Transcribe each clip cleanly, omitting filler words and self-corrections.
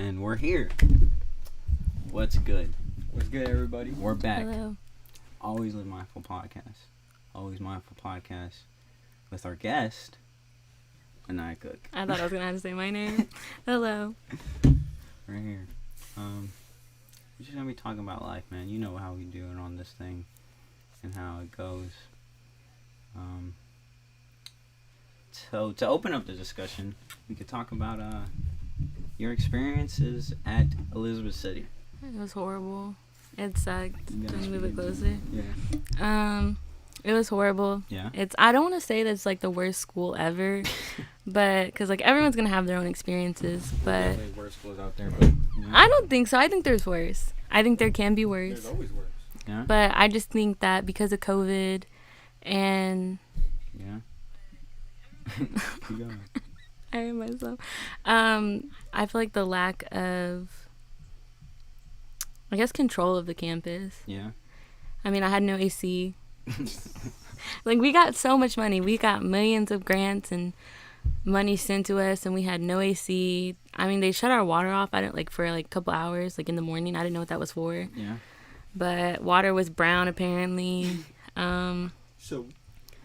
And we're here. What's good? What's good, everybody? We're back. Hello. Always Live Mindful Podcast. Always Mindful Podcast with our guest, Anaya Cook. I thought I was going to have to say my name. Hello. Right here. We're just going to be talking about life, man. You know how we do it on this thing and how it goes. So to open up the discussion, we could talk about your experiences at Elizabeth City. It was horrible. It sucked. You guys Can you move it forget closer? Yeah. It was horrible. Yeah. I don't want to say that it's like the worst school ever, but because like everyone's gonna have their own experiences. But Definitely worse schools out there, but I don't think so. I think there's worse. I think there can be worse. there's always worse. Yeah. But I just think that because of COVID and Yeah. Keep going. I hurt myself. I feel like the lack of, I guess, control of the campus. Yeah. I mean, I had no AC. Like, we got so much money. We got millions of grants and money sent to us, and we had no AC. I mean, they shut our water off. I didn't for like a couple hours, like in the morning. I didn't know what that was for. Yeah. But water was brown apparently. So,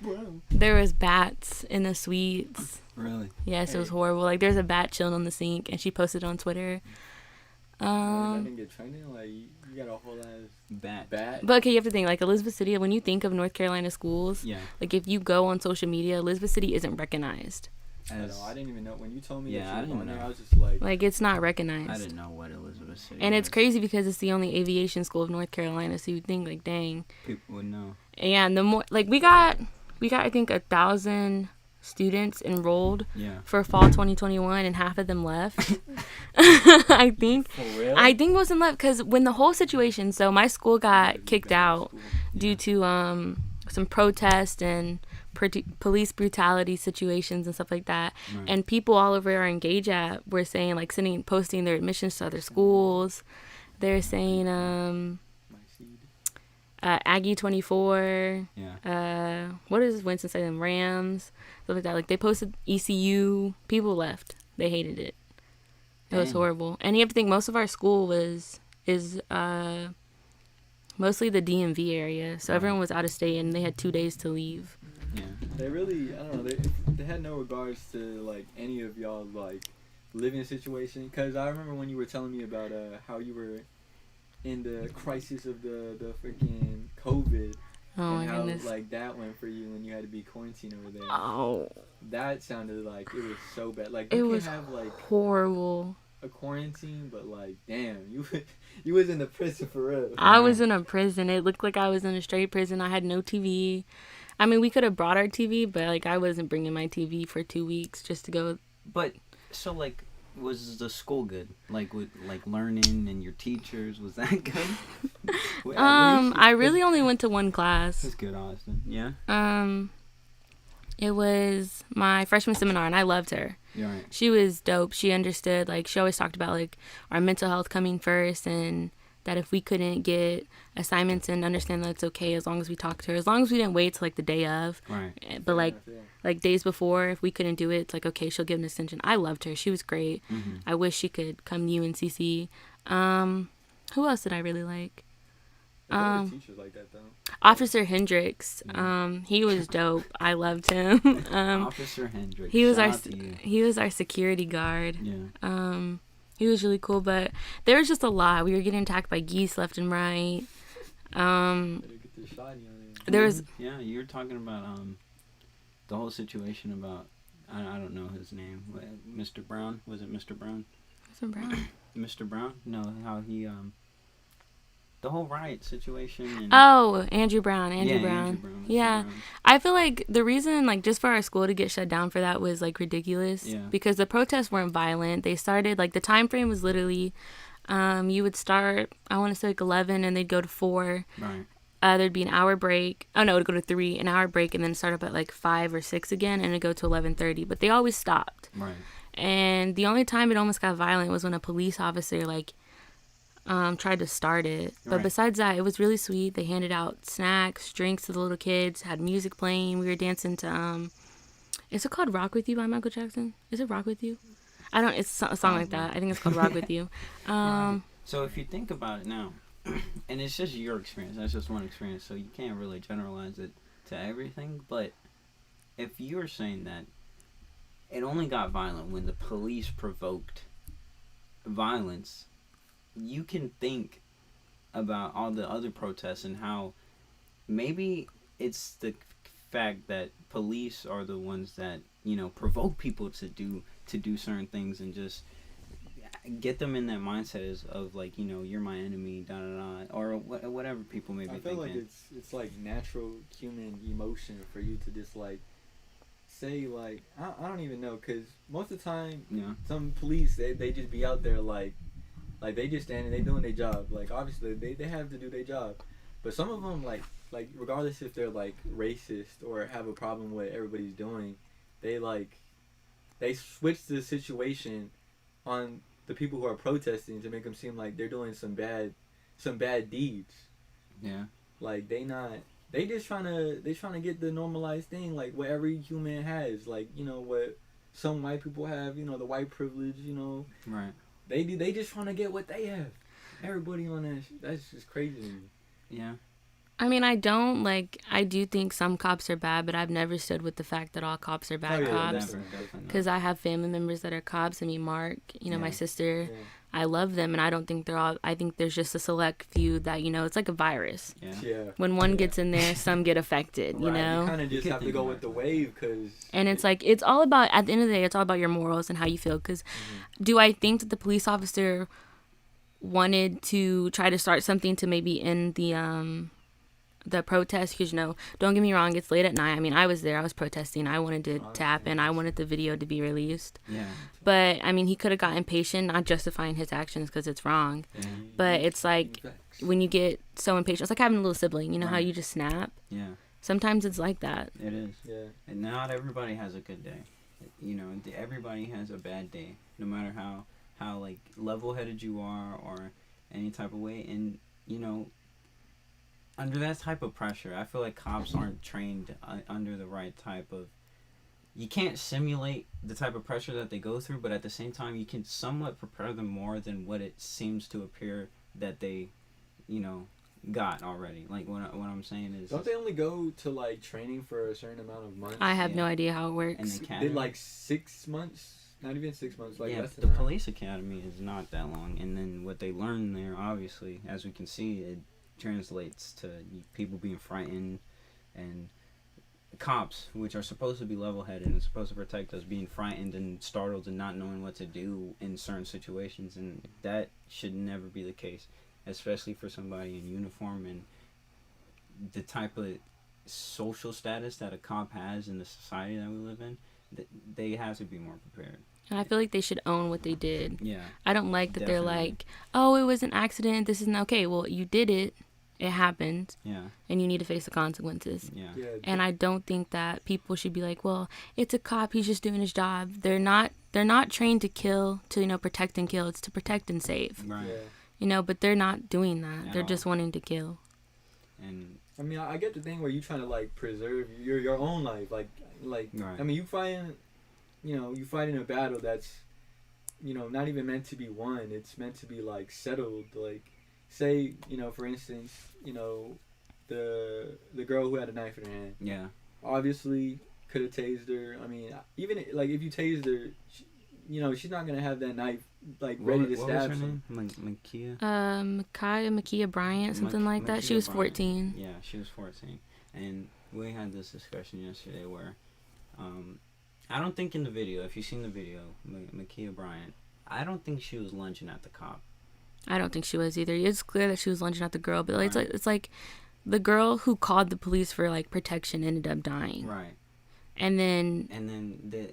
wow. There was bats in the suites. Really? Yes, it was Hey. horrible. Like, there's a bat chilling on the sink, and she posted on Twitter. I didn't get training. Like, you got a whole ass Bat. bat. But okay, you have to think, like, Elizabeth City, when you think of North Carolina schools, Yeah. like, if you go on social media, Elizabeth City isn't recognized. I know. I didn't even know when you told me. Yeah, that I you didn't were on know. there, I was just like, Like, it's not I recognized. didn't know what Elizabeth City And it's was. crazy because it's the only aviation school of North Carolina, so you'd think, like, dang. People would know. Yeah, and the more, like, we got, I think, 1,000 students enrolled Yeah. for fall 2021, and half of them left. I think. for real? I think most of them left because when the whole situation, so my school got kicked out due to some protest and police brutality situations and stuff like that. Right. And people all over our Engage app were saying, like, posting their admissions to other schools. They're saying My seed. Aggie 24, Yeah. what is Winston-Salem Rams, stuff like that. Like, they posted ECU. People left. They hated it. It was Dang. horrible. And you have to think most of our school is mostly the DMV area. So Right. everyone was out of state and they had 2 days to leave. Yeah. They really, I don't know. They had no regards to like any of y'all like living situation. Cause I remember when you were telling me about how you were in the crisis of the freaking COVID. Oh my and how goodness. like that went for you when you had to be quarantined over there. Oh, That sounded like it was so bad. Like it you was can have like horrible. a quarantine, but like damn, you was in the prison for real. I was in a prison. It looked like I was in a straight prison. I had no TV. I mean, we could have brought our TV, but like I wasn't bringing my TV for 2 weeks just to go. But so like, was the school good? Like with like learning and your teachers, was that good? Well, at least I really only went to one class. It's good, Austin. Yeah. It was my freshman seminar, and I loved her. You're right. She was dope. She understood, like, she always talked about, like, our mental health coming first, and that if we couldn't get assignments and understand that it's okay as long as we talked to her, as long as we didn't wait till, like, the day of. Right. But, like, Yeah. like days before, if we couldn't do it, it's like, okay, she'll give an extension. I loved her. She was great. Mm-hmm. I wish she could come to UNCC. Who else did I really like? There's always teachers like that though. Officer Hendricks. Yeah. He was dope. I loved him. Officer Hendricks. He was shout out to you. he was our security guard. Yeah. He was really cool, but there was just a lot. We were getting attacked by geese left and right. Better get this shoddy on there. There was Yeah, you're talking about the whole situation about I don't know his name. Mr. Brown, was it Mr. Brown? some brown. Mr. Brown? No, how he the whole riot situation. And, Oh, Andrew Brown. Andrew yeah, Brown. Andrew Brown. Mr. Yeah. Brown. I feel like the reason, like, just for our school to get shut down for that was, like, ridiculous. Yeah. Because the protests weren't violent. They started, like, the time frame was literally, you would start, I want to say, like, 11, and they'd go to 4. Right. There'd be an hour break. Oh, no, it'd go to 3, an hour break, and then start up at, like, 5 or 6 again, and it'd go to 11:30. But they always stopped. Right. And the only time it almost got violent was when a police officer, like, tried to start it. But Right. besides that, it was really sweet. They handed out snacks, drinks to the little kids, had music playing. We were dancing to, is it called Rock With You by Michael Jackson? Is it Rock With You? I don't. It's a song like that. I think it's called "Rock with You." So if you think about it now, and it's just your experience. That's just one experience. So you can't really generalize it to everything. But if you're saying that it only got violent when the police provoked violence, you can think about all the other protests and how maybe it's the fact that police are the ones that, you know, provoke people to do certain things and just get them in that mindset of like, you know, you're my enemy, da da da, or whatever people may be thinking. I feel like it's like natural human emotion for you to just like say like I don't even know, because most of the time some police they just be out there like they just standing, they doing their job. Like obviously they have to do their job, but some of them like regardless if they're like racist or have a problem with what everybody's doing, they switch the situation on the people who are protesting to make them seem like they're doing some bad deeds. Yeah. Like they just trying to get the normalized thing, like what every human has, like, you know, what some white people have, you know, the white privilege, you know. Right. They just trying to get what they have. Everybody on that that's just crazy to me. Yeah. I mean, I do think some cops are bad, but I've never stood with the fact that all cops are bad cops. Because I have family members that are cops. I mean, Mark, you know, my sister, I love them, and I don't think they're all, I think there's just a select few that, you know, it's like a virus. Yeah. When one gets in there, some get affected, you know? You kind of just have to go with the wave, because... And it's like, it's all about, at the end of the day, it's all about your morals and how you feel. Because do I think that the police officer wanted to try to start something to maybe end the protest? Because, you know, don't get me wrong, it's late at night. I mean, I was there, I was protesting, I wanted it to happen, I wanted the video to be released. Yeah. But I mean, he could have got impatient, not justifying his actions because it's wrong. But it's like when you get so impatient, it's like having a little sibling, you know, how you just snap. Yeah. Sometimes it's like that. It is. Yeah. And not everybody has a good day. You know, everybody has a bad day, no matter how like level-headed you are or any type of way. And, you know, under that type of pressure, I feel like cops aren't trained under the right type of... You can't simulate the type of pressure that they go through, but at the same time, you can somewhat prepare them more than what it seems to appear that they, you know, got already. Like, what I'm saying is... Don't they only go to, like, training for a certain amount of months? I have no idea how it works. And the academy? They, like, 6 months? Not even 6 months, like less the than that. police academy is not that long, and then what they learn there, obviously, as we can see, it translates to people being frightened, and cops, which are supposed to be level-headed and supposed to protect us, being frightened and startled and not knowing what to do in certain situations, and that should never be the case, especially for somebody in uniform and the type of social status that a cop has in the society that we live in. They have to be more prepared. And I feel like they should own what they did. Yeah. I don't like that Definitely. They're like, oh, it was an accident, this isn't okay. Well, you did it. It happened. Yeah. And you need to face the consequences. Yeah. And I don't think that people should be like, well, it's a cop, he's just doing his job. They're not trained to kill, to, you know, protect and kill. It's to protect and save. Right. Yeah. You know, but they're not doing that. At They're all. just wanting to kill. And I mean, I get the thing where you trying to, like, preserve your own life. Like right. I mean, you fighting a battle that's, you know, not even meant to be won. It's meant to be, like, settled. Like, say, you know, for instance, you know, the girl who had a knife in her hand. Yeah. Obviously, could have tased her. I mean, even, like, if you tased her, you know, she's not going to have that knife, like, ready to stab What was her someone. name? Makia? Makia Bryant, something like that. She was Makia 14. Bryant. Yeah, she was 14. And we had this discussion yesterday where I don't think in the video, if you've seen the video, Makia Bryant, I don't think she was lunging at the cop. I don't think she was either. It's clear that she was lunging at the girl, but Right. it's like the girl who called the police for, like, protection ended up dying. Right. And then the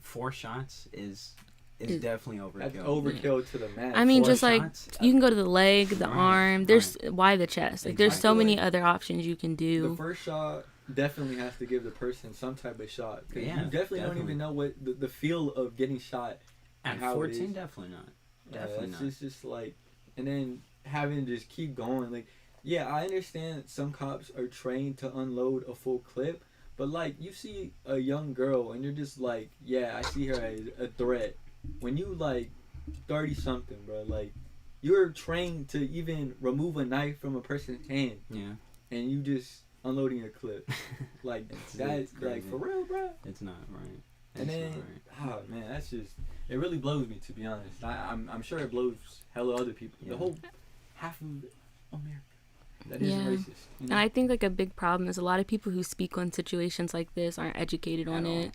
4 shots is definitely overkill. That's overkill to the max. I mean, 4 just like shots? you can go to the leg, the Right, arm. There's why the chest. Like there's so Exactly. many other options you can The do. first shot definitely has to give the person some type of shot. 'Cause Yeah, you definitely don't even know what the feel of getting shot. At and how it 14, is. definitely not. Definitely not. It's just like, and then having to just keep going. Like, yeah, I understand some cops are trained to unload a full clip, but like you see a young girl and you're just like, yeah, I see her as a threat. when you like 30 something, bro, like you're trained to even remove a knife from a person's hand, Yeah. and you just unloading a clip. Like that's like crazy. for real, bro. It's not right. And It's then, not right. oh man, that's just it really blows me, to be honest. I'm sure it blows hella other people. Yeah. The whole half of America that is Yeah. racist. You And know? I think like a big problem is a lot of people who speak on situations like this aren't educated on At all. it. At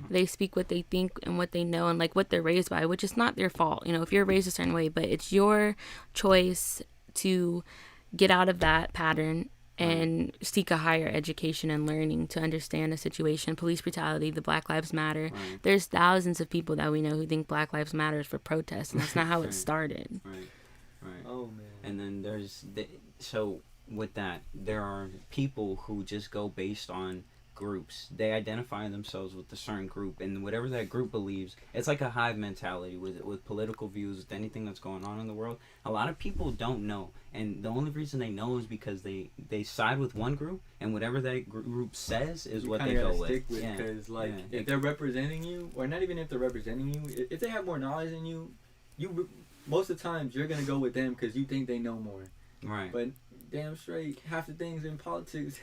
all. They speak what they think and what they know and like what they're raised by, which is not their fault. You know, if you're raised a certain way, but it's your choice to get out of that pattern and seek a higher education and learning to understand a situation. Police brutality, the Black Lives Matter. Right. There's thousands of people that we know who think Black Lives Matter is for protests, and that's not how it Right. started. Right. Right. Oh man. And then so with that, there are people who just go based on groups. They identify themselves with a certain group, and whatever that group believes, it's like a hive mentality with political views, with anything that's going on in the world. A lot of people don't know, and the only reason they know is because they side with one group, and whatever that group says is You what kinda they go gotta with. stick with, Yeah. because like Yeah. if they're representing you, or not even if they're representing you, if they have more knowledge than you, most of the times you're gonna go with them because you think they know more. Right. But damn straight, half the things in politics,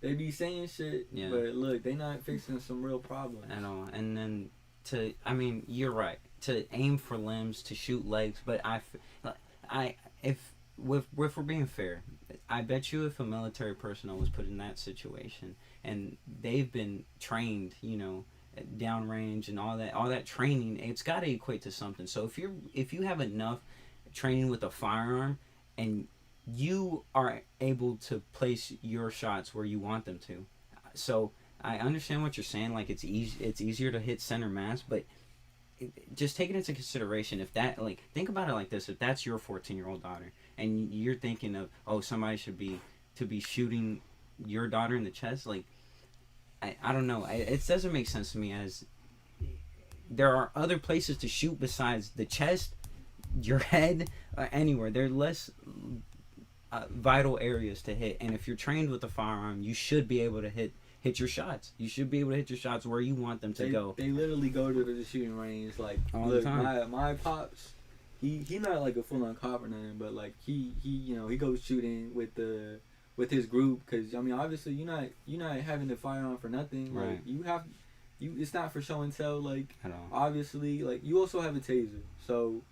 they be saying shit, Yeah. but look, they not fixing some real problems. At all. And then you're right, to aim for limbs, to shoot legs, but if we're being fair, I bet you if a military personnel was put in that situation and they've been trained, downrange and all that training, it's got to equate to something. So if you have enough training with a firearm and you are able to place your shots where you want them to, so I understand what you're saying. Like it's easier to hit center mass, but just take it into consideration. If that, like, think about it like this: if that's your 14-year-old daughter, and you're thinking of somebody should be shooting your daughter in the chest, like, I don't know. It doesn't make sense to me. As there are other places to shoot besides the chest, your head, anywhere. There are less vital areas to hit, and if you're trained with a firearm, you should be able to hit your shots. You should be able to hit your shots where you want them to go. They literally go to the shooting range. Like, All the look, time. my pops, he not like a full on cop or nothing, but like he he goes shooting with his group, because I mean obviously you're not having the firearm for nothing. Right. Like it's not for show and tell. Like At all. obviously, like you also have a taser. So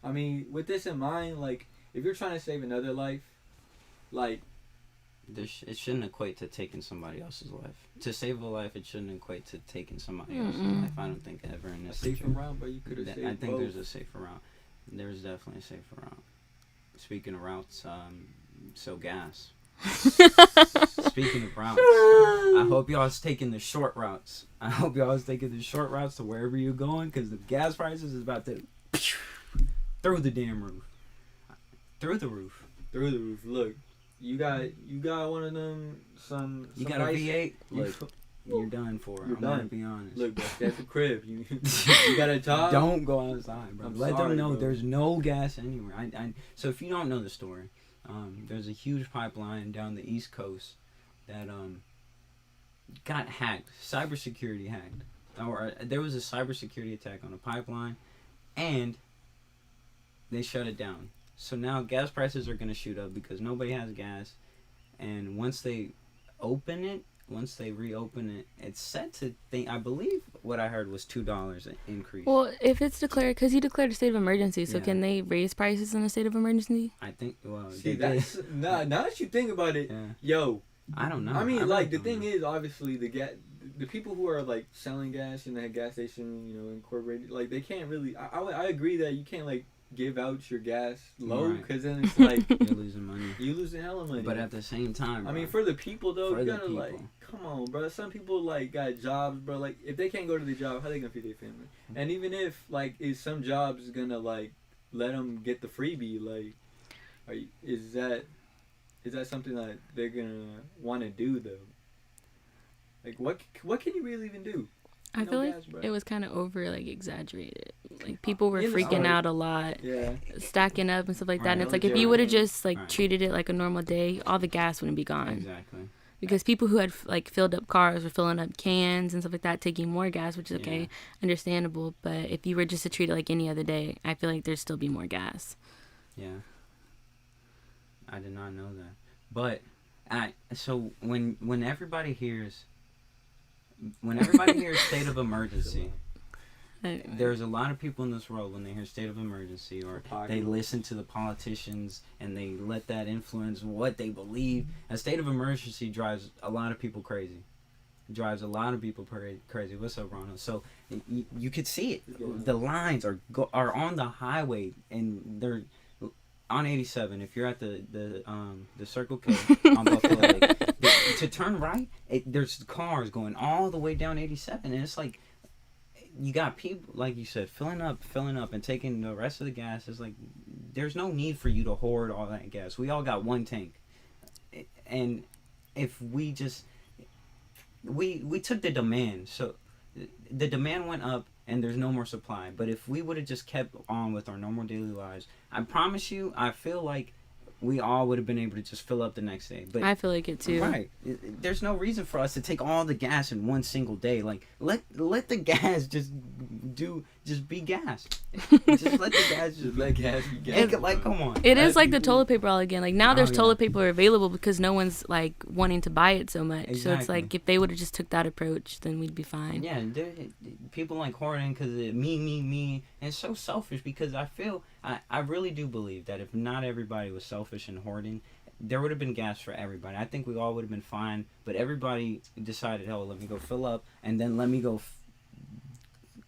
I mean, with this in mind, like if you're trying to save another life, like. It shouldn't equate to taking somebody else's life. To save a life, it shouldn't equate to taking somebody else's Mm-mm. life. I don't think ever in A this safer situation. route, but you could have saved I think both. there's a safer route. There's definitely a safer route. Speaking of routes, so gas. Speaking of routes, I hope y'all is taking the short routes. I hope y'all is taking the short routes to wherever you're going, because the gas prices is about to through the damn roof. Through the roof. Through the roof. Look, you got one of them. You some got a nice- V8? you- Look, you're done for. You're I'm gonna done. be honest. Look, bro, at the crib. You got a job. Don't go outside, bro. I'm Let sorry, them know bro. there's no gas anywhere. So if you don't know the story, there's a huge pipeline down the East Coast that got hacked, cybersecurity hacked, or there was a cybersecurity attack on a pipeline, and they shut it down. So now gas prices are gonna shoot up because nobody has gas, and once they reopen it, it's set to I believe what I heard was $2 increase. Well, if it's declared, because he declared a state of emergency, so Yeah. can they raise prices in a state of emergency? I think. Well, See, they did. that's now that you think about it, Yeah. yo. I don't know. I mean, really like the don't thing know. is, obviously, the people who are like selling gas in that gas station, incorporated, like they can't really. I agree that you can't like give out your gas low, Right. because then it's like You're losing money. you losing hella money. But at the same time, I mean, bro, for the people though, For you the gotta like, people. come on, bro. Some people like got jobs, bro. Like, if they can't go to the job, how they gonna feed their family? And even if like, is some jobs gonna like let them get the freebie? Like, is that something that they're gonna want to do though? Like, what can you really even do? I No feel like gas, bro. it was kind of over like exaggerated. Like people were In the freaking start. out a lot, Yeah, stacking up and stuff like that. And Right. it's like if you would have just like Right. treated it like a normal day, all the gas wouldn't be gone. exactly. because people who had like filled up cars were filling up cans and stuff like that, taking more gas, which is okay, Yeah. understandable. But if you were just to treat it like any other day, I feel like there'd still be more gas. Yeah. I did not know that. But so when everybody hears state of emergency, there's a lot of people in this world when they hear state of emergency or they listen to the politicians and they let that influence what they believe. A state of emergency drives a lot of people crazy. Drives a lot of people crazy. What's up, Ronald? So you could see it. The lines are on the highway and they're on 87. If you're at the Circle K on Buffalo Lake, to turn right, there's cars going all the way down 87, and it's like you got people, like you said, filling up and taking the rest of the gas. It's like there's no need for you to hoard all that gas. We all got one tank, and if we just we took the demand, so the demand went up and there's no more supply. But if we would have just kept on with our normal daily lives, I promise you, I feel like we all would have been able to just fill up the next day. But I feel like it too. right, there's no reason for us to take all the gas in one single day. Like let the gas just be gas. Just let the gas Just let gas be gas. like come on. It is As like the people- toilet paper all again. Like now there's Oh, yeah. toilet paper available because no one's like wanting to buy it so much. So it's Exactly. like if they would have just took that approach, then we'd be fine. Yeah, people like hoarding because me, and it's so selfish because I really do believe that if not everybody was selfish and hoarding, there would have been gas for everybody. I think we all would have been fine, but everybody decided, hell, let me go fill up, and then let me go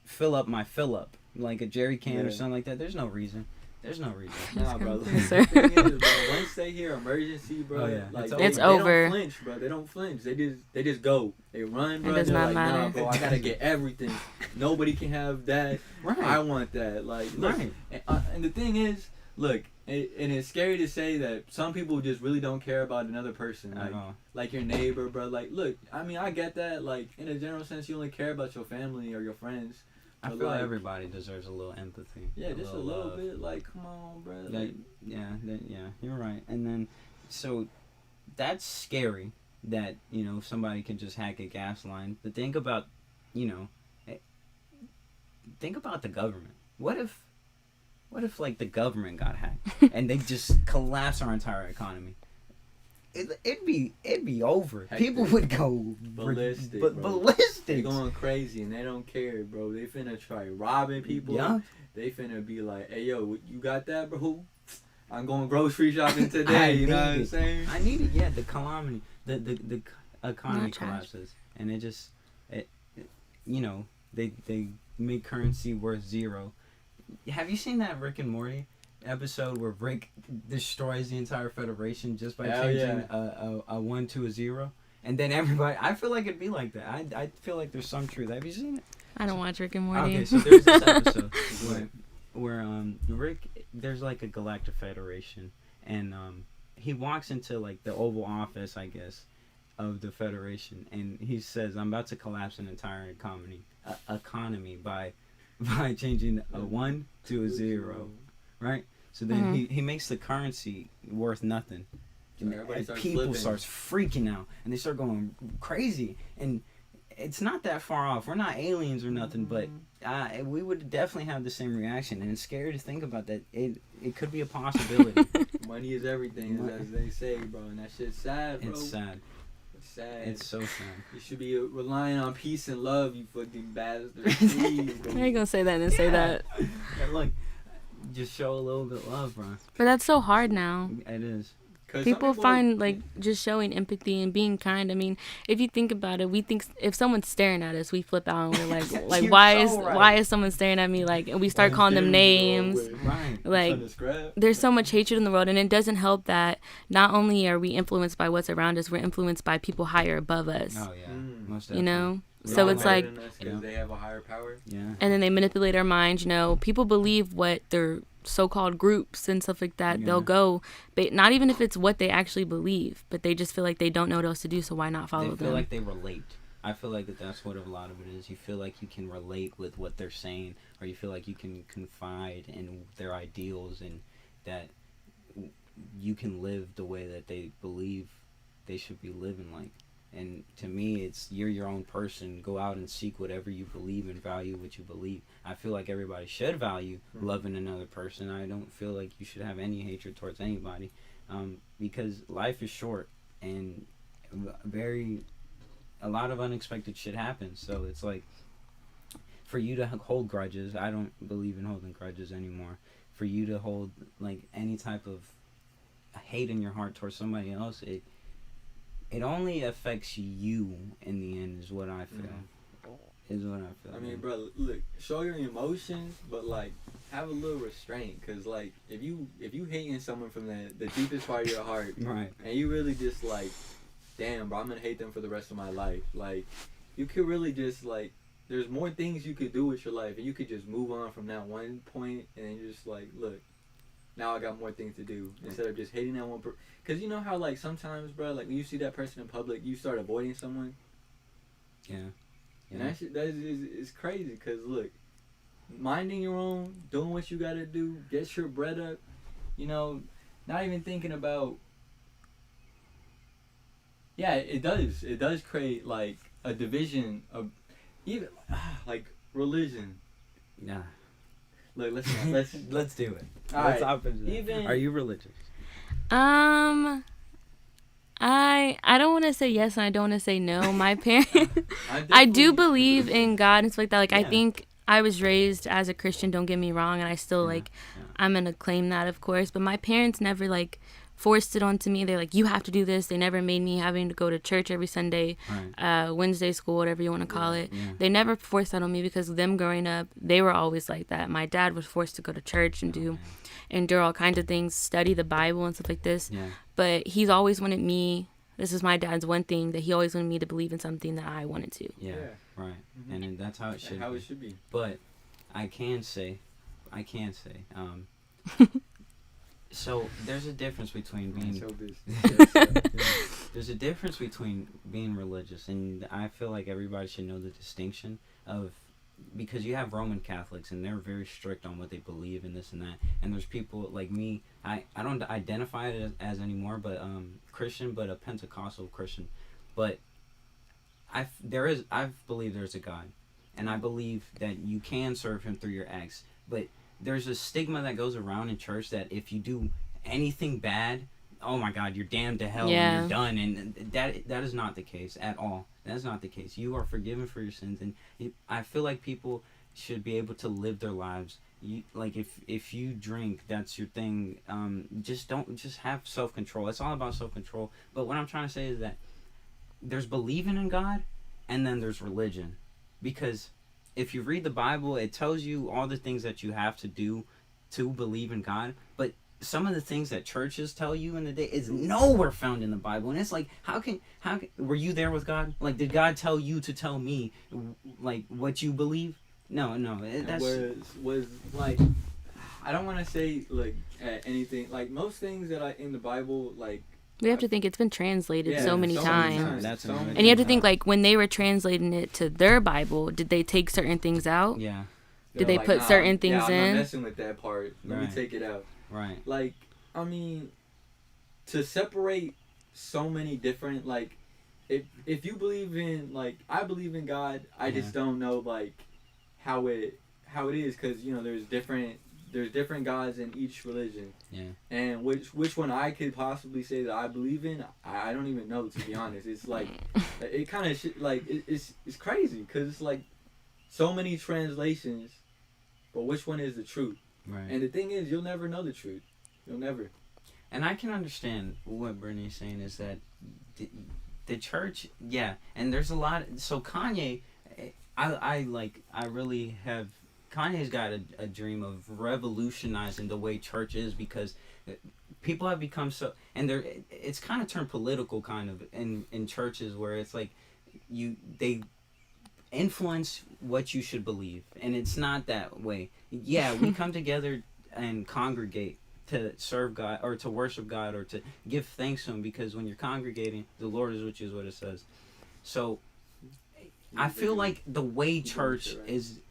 fill up my fill up, like a jerry can or Yeah. something like that. There's no reason. Nah, bro. Yes, The sir. thing is, bro, once they hear emergency, bro, Oh, yeah. like It's they over. don't flinch, bro. They don't flinch. They just go. They run, bro. does They're not like, nah, matter. bro. I gotta get everything. Nobody can have that. Right. I want that. Like, look, Right. and the thing is, look, and it's scary to say that some people just really don't care about another person, At all. like your neighbor, bro. Like, look, I mean, I get that. Like, in a general sense, you only care about your family or your friends. I But, feel like, everybody deserves a little empathy. Yeah, just a little love. bit. Like, come on, bro. Like, Like, yeah, you're right. And then, so that's scary that somebody can just hack a gas line. But think about, think about the government. What if like the government got hacked and they just collapse our entire economy? It'd be over. Hectic. People would go Ballistic, but bro. ballistic. they going crazy and they don't care, bro. They finna try robbing people. Yeah. They finna be like, hey, yo, you got that, bro? I'm going grocery shopping I today. You know what need I'm it. saying? I need it. Yeah, the calamity, the economy Not trash. collapses, and it just, they make currency worth zero. Have you seen that Rick and Morty episode where Rick destroys the entire Federation just by Hell changing a 1 to a 0? And then everybody, I feel like it'd be like that. I feel like there's some truth. Have you seen it? I don't watch Rick and Morty. Okay, so there's this episode where Rick, there's like a galactic federation, and he walks into like the Oval Office, I guess, of the Federation, and he says, "I'm about to collapse an entire economy by changing a 1 to a 0." Right? So then he makes the currency worth nothing. And everybody And starts people flipping. starts freaking out, and they start going crazy. And it's not that far off. We're not aliens or nothing, but we would definitely have the same reaction. And it's scary to think about that. It could be a possibility. Money is everything, as they say, bro. And that shit's sad, bro. It's sad. It's sad. It's so sad. You should be relying on peace and love, you fucking bastard. Please, bro. How are you gonna say that and then say that? Yeah, look, just show a little bit of love, bro. But that's so hard now. It is. 'Cause some People find like just showing empathy and being kind. I mean, if you think about it, we think if someone's staring at us, we flip out and we're like You're why so is right. why is someone staring at me? Like, and we start calling them names. Right. Like, there's so much hatred in the world, and it doesn't help that not only are we influenced by what's around us, we're influenced by people higher above us. Oh yeah. Most You definitely. know, so it's like, because they have a higher power. Yeah. and then they manipulate our minds. You know, people believe what their so-called groups and stuff like that. Yeah. They'll go, but not even if it's what they actually believe, but they just feel like they don't know what else to do. So why not follow They feel them? like they relate. I feel like that's what a lot of it is. You feel like you can relate with what they're saying, or you feel like you can confide in their ideals, and that you can live the way that they believe they should be living like. And to me, it's you're your own person. Go out and seek whatever you believe and value what you believe. I feel like everybody should value loving another person. I don't feel like you should have any hatred towards anybody, because life is short and a lot of unexpected shit happens. So it's like, for you to hold grudges, I don't believe in holding grudges anymore. For you to hold like any type of hate in your heart towards somebody else, it only affects you in the end, is what I feel. Is what I feel. I mean, bro, look, show your emotions, but like have a little restraint, cause like if you hating someone from the deepest part of your heart, right, and you really just like, damn, bro, I'm gonna hate them for the rest of my life. Like, you could really just like, there's more things you could do with your life, and you could just move on from that one point, and then you're just like, look, now I got more things to do, instead of just hating that one person. Because you know how, like, sometimes, bro, like, when you see that person in public, you start avoiding someone? Yeah. And that shit, is crazy, because, look, minding your own, doing what you got to do, get your bread up, you know, not even thinking about... Yeah, it does create, like, a division of... Even, like, religion. Yeah. Look, let's do it. All let's right. hop into that. Even, are you religious? I don't want to say yes and I don't want to say no. My parents, I do believe in God and stuff like that. Like, I think I was raised as a Christian, don't get me wrong, and I still I'm gonna claim that, of course, but my parents never like forced it onto me. They're like, you have to do this. They never made me having to go to church every Sunday, Wednesday school, whatever you want to call it. Yeah. They never forced that on me, because them growing up, they were always like that. My dad was forced to go to church and endure all kinds of things, study the Bible and stuff like this. Yeah. But he's always wanted me, this is my dad's one thing, that he always wanted me to believe in something that I wanted to. Yeah, right. Mm-hmm. And that's how it should be. How it should be. But I can say, so there's a difference between being there's a difference between being religious, and I feel like everybody should know the distinction of, because you have Roman Catholics and they're very strict on what they believe in, this and that, and there's people like me, I don't identify it as anymore, but Christian, but a Pentecostal Christian, but I believe there's a God, and I believe that you can serve him through your acts, but there's a stigma that goes around in church that if you do anything bad, oh my God, you're damned to hell and you're done. And that is not the case at all. That's not the case. You are forgiven for your sins, and I feel like people should be able to live their lives. Like if you drink, that's your thing. Just have self-control. It's all about self-control. But what I'm trying to say is that there's believing in God, and then there's religion, because if you read the Bible, it tells you all the things that you have to do to believe in God. But some of the things that churches tell you in the day is nowhere found in the Bible. And it's like, how can were you there with God? Like, did God tell you to tell me, like, what you believe? No. That's was like, I don't want to say like anything. Like, most things that in the Bible, like, we have to think it's been translated so many times. And you have to think, like, when they were translating it to their Bible, did they take certain things out? Yeah. Did they put certain things in? I'm not messing with that part. Let me take it out. Right. Like, I mean, to separate so many different, like, if you believe in, like, I believe in God, I just don't know, like, how it is, because, you know, there's different gods in each religion. Yeah. And which one I could possibly say that I believe in, I don't even know, to be honest. It's like, it kind of like, it's crazy, because it's like so many translations, but which one is the truth? Right. And the thing is, you'll never know the truth. You'll never. And I can understand what Brittany's saying, is that the church, and there's a lot. So Kanye, Kanye's got a dream of revolutionizing the way church is, because people have become so, and it's kind of turned political kind of in churches, where it's like they influence what you should believe, and it's not that way. Yeah, we come together and congregate to serve God, or to worship God, or to give thanks to him, because when you're congregating, the Lord is with you, is what it says. So I feel like the way church is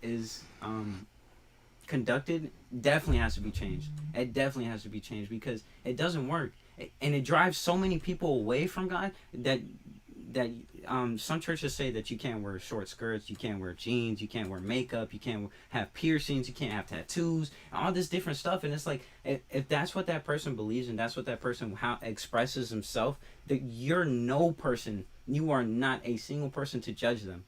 conducted definitely has to be changed. It definitely has to be changed, because it doesn't work. and it drives so many people away from God that some churches say that you can't wear short skirts, you can't wear jeans, you can't wear makeup, you can't have piercings, you can't have tattoos, all this different stuff. And it's like, if that's what that person believes and that's what that person how expresses himself, that you're no person, you are not a single person to judge them.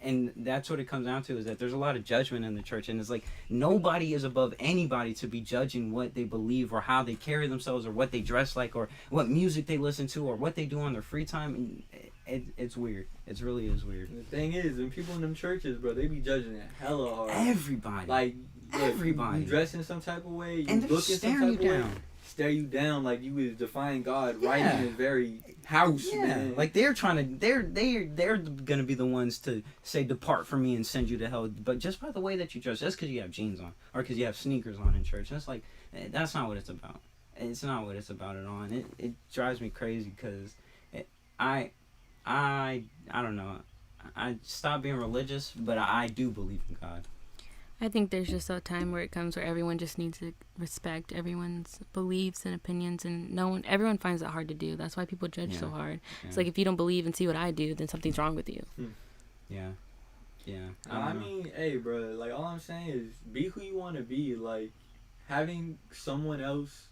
And that's what it comes down to, is that there's a lot of judgment in the church, and it's like nobody is above anybody to be judging what they believe or how they carry themselves or what they dress like or what music they listen to or what they do on their free time. And it's weird. It really is weird. The thing is, and people in them churches, bro, they be judging it hella hard. Everybody. Like, look, everybody. You dress in some type of way, you And they're look in some staring type you of way, down. stare you down like you was defying God right Yeah. in his very house, Yeah, man. like they're gonna be the ones to say, depart from me and send you to hell. But just by the way that you dress, just because you have jeans on or because you have sneakers on in church, it's like, that's not what it's about. It's not what it's about at all. And it drives me crazy because I don't know. I stopped being religious, but I do believe in God. I think there's just a time where it comes where everyone just needs to respect everyone's beliefs and opinions, and everyone finds it hard to do. That's why people judge so hard. Yeah. It's like, if you don't believe and see what I do, then something's wrong with you. Yeah. I mean, hey, bro, like, all I'm saying is be who you want to be. Like, having someone else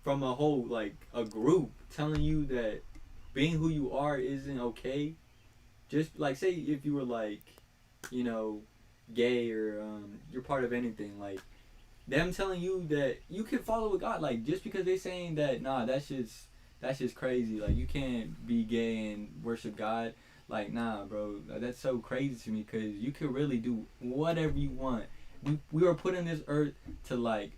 from a whole, like, a group telling you that being who you are isn't okay. Just, like, say if you were, like, you know, gay or you're part of anything, like, them telling you that you can follow with God, like, just because they're saying that, nah, that's just crazy, like, you can't be gay and worship God, like, nah, bro, that's so crazy to me, because you can really do whatever you want. We were put on this earth to, like,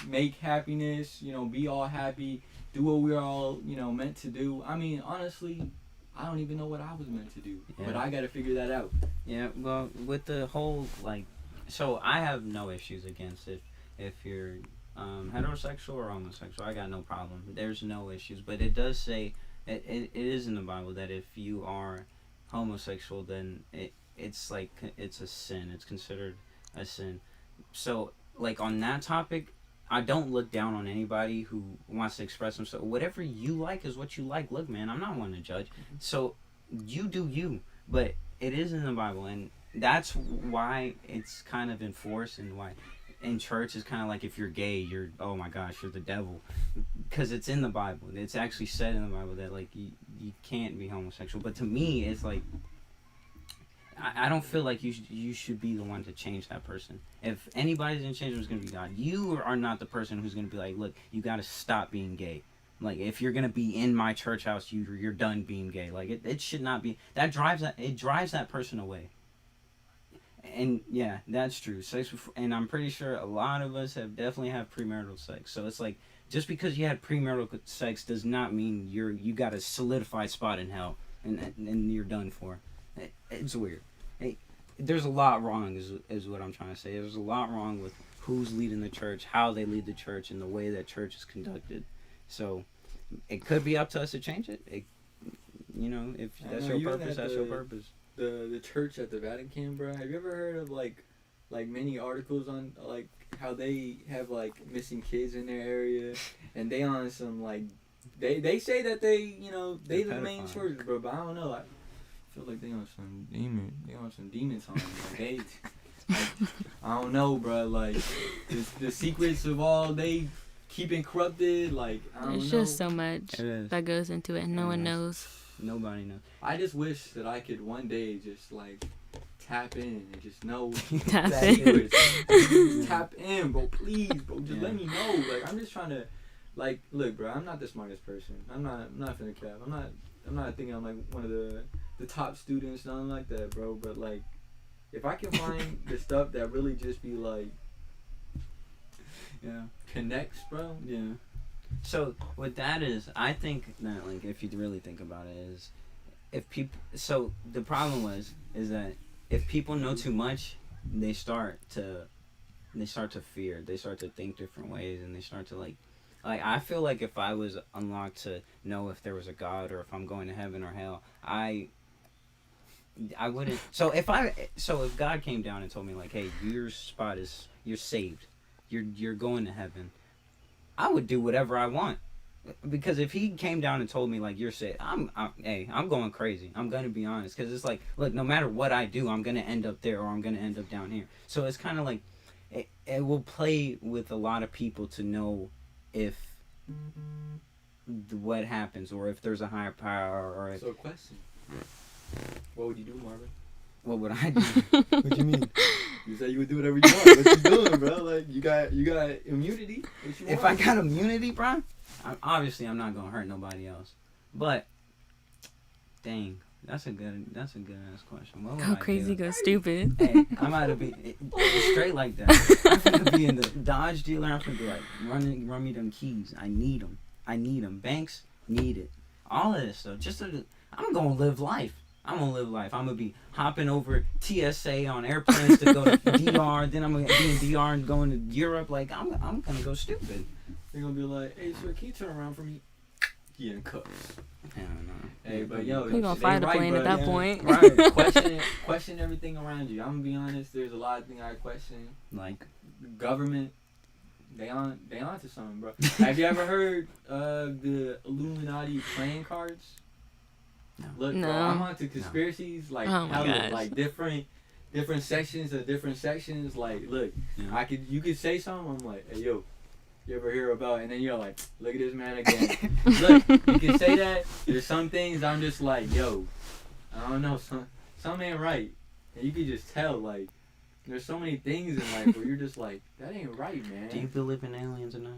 make happiness, you know, be all happy, do what we're all, you know, meant to do. I mean, honestly, I don't even know what I was meant to do, but I got to figure that out. Yeah, well, with the whole, like, so I have no issues against it if you're heterosexual or homosexual. I got no problem. There's no issues. But it does say, it is in the Bible that if you are homosexual, then it's like, it's a sin. It's considered a sin. So, like, on that topic, I don't look down on anybody who wants to express themselves. Whatever you like is what you like. Look, man, I'm not one to judge. So, you do you. But it is in the Bible, and that's why it's kind of enforced, and why in church it's kind of like, if you're gay, you're, oh my gosh, you're the devil, because it's in the Bible. It's actually said in the Bible that, like, you can't be homosexual. But to me, it's like, I don't feel like you should be the one to change that person. If anybody's gonna change them, it's gonna be God. You are not the person who's gonna be like, look, you gotta stop being gay. Like, if you're gonna be in my church house, you're done being gay. Like, it should not be. It drives that person away. And yeah, that's true. And I'm pretty sure a lot of us definitely have premarital sex. So it's like, just because you had premarital sex does not mean you got a solidified spot in hell and you're done for. It's weird. There's a lot wrong is what I'm trying to say. There's a lot wrong with who's leading the church, how they lead the church, and the way that church is conducted. So it could be up to us to change it. If that's your purpose, that's your purpose. The church at the Vatican, bro. Have you ever heard of like many articles on like how they have like missing kids in their area, and they on some like they say that they they the main church, bro. But I don't know. I feel like they on some demon time. Like I don't know, bro. Like the secrets of all they keeping corrupted. Like I don't know. There's just so much that goes into it, and no one knows. Nobody knows. I just wish that I could one day just like tap in and just know Tap secrets. Tap in, bro. Please, bro. Just let me know. Like I'm just trying to, like, look, bro. I'm not the smartest person. I'm not finna cap. I'm not thinking I'm like one of the top students, nothing like that, bro. But like, if I can find the stuff that really just be like, connects, bro. Yeah. So what that is, I think that, like, if you really think about it, is if people. So the problem is that if people know too much, they start to fear. They start to think different ways, and they start to like I feel like if I was unlocked to know if there was a God or if I'm going to heaven or hell, I wouldn't. So if God came down and told me, like, hey, your spot is, you're saved, you're going to heaven, I would do whatever I want. Because if he came down and told me like you're sick, I'm going crazy. I'm gonna be honest, because it's like, look, no matter what I do, I'm gonna end up there or I'm gonna end up down here. So it's kind of like it will play with a lot of people to know if what happens or if there's a higher power or if, So, question. What would you do, Marvin? what would I do? What you mean? You said you would do whatever you want. What you doing, bro? Like, you got immunity. What you If want? I got immunity, bro, obviously I'm not gonna hurt nobody else. But dang, that's a good ass question. What would Go I crazy, do? go stupid. Hey, I'm out to be straight like that. I'm finna be in the Dodge dealer. I'm finna be like, run me them keys. I need them. Banks need it. All of this stuff. I'm gonna live life. I'm gonna be hopping over TSA on airplanes to go to DR. Then I'm gonna be in DR and going to Europe. Like I'm gonna go stupid. They're gonna be like, hey, sir, can you turn around for me? He in cuffs. Hell no. Hey, but yo, We gonna they fly the right, plane bro. at that Yeah. point. Right. Question everything around you. I'm gonna be honest. There's a lot of things I question. Like Government, they onto something, bro. Have you ever heard of the Illuminati playing cards? No. Look, No. bro, I'm onto conspiracies. Like Oh my hella, gosh. like different sections of different sections. Like, look, Yeah. you could say something. I'm like, hey, yo. You ever hear about, and then you're like, look at this man again. Look, you can say that. There's some things I'm just like, yo, I don't know, some ain't right. And you can just tell, like, there's so many things in life where you're just like, that ain't right, man. Do you believe in aliens or not?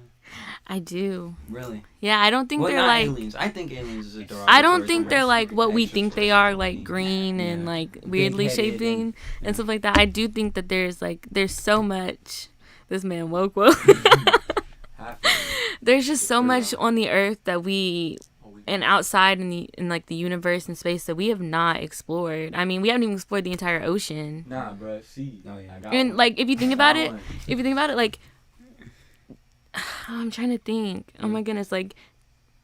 I do. Really? Yeah, I don't think Well, they're not like. aliens. I think aliens is a derogatory I don't term. think they're like what we think they are, like Extraterrestrial. green and Yeah. like weirdly Big-headed shaped and and- stuff like that. I do think that there's so much. This man woke. Half of it. There's just so True. much on the earth that we and outside in like the universe and space that we have not explored. I mean, we haven't even explored the entire ocean. Nah, bro, see. Oh, yeah. I got And one. like if you think I about got it, one. like I'm trying to think. Oh my goodness, like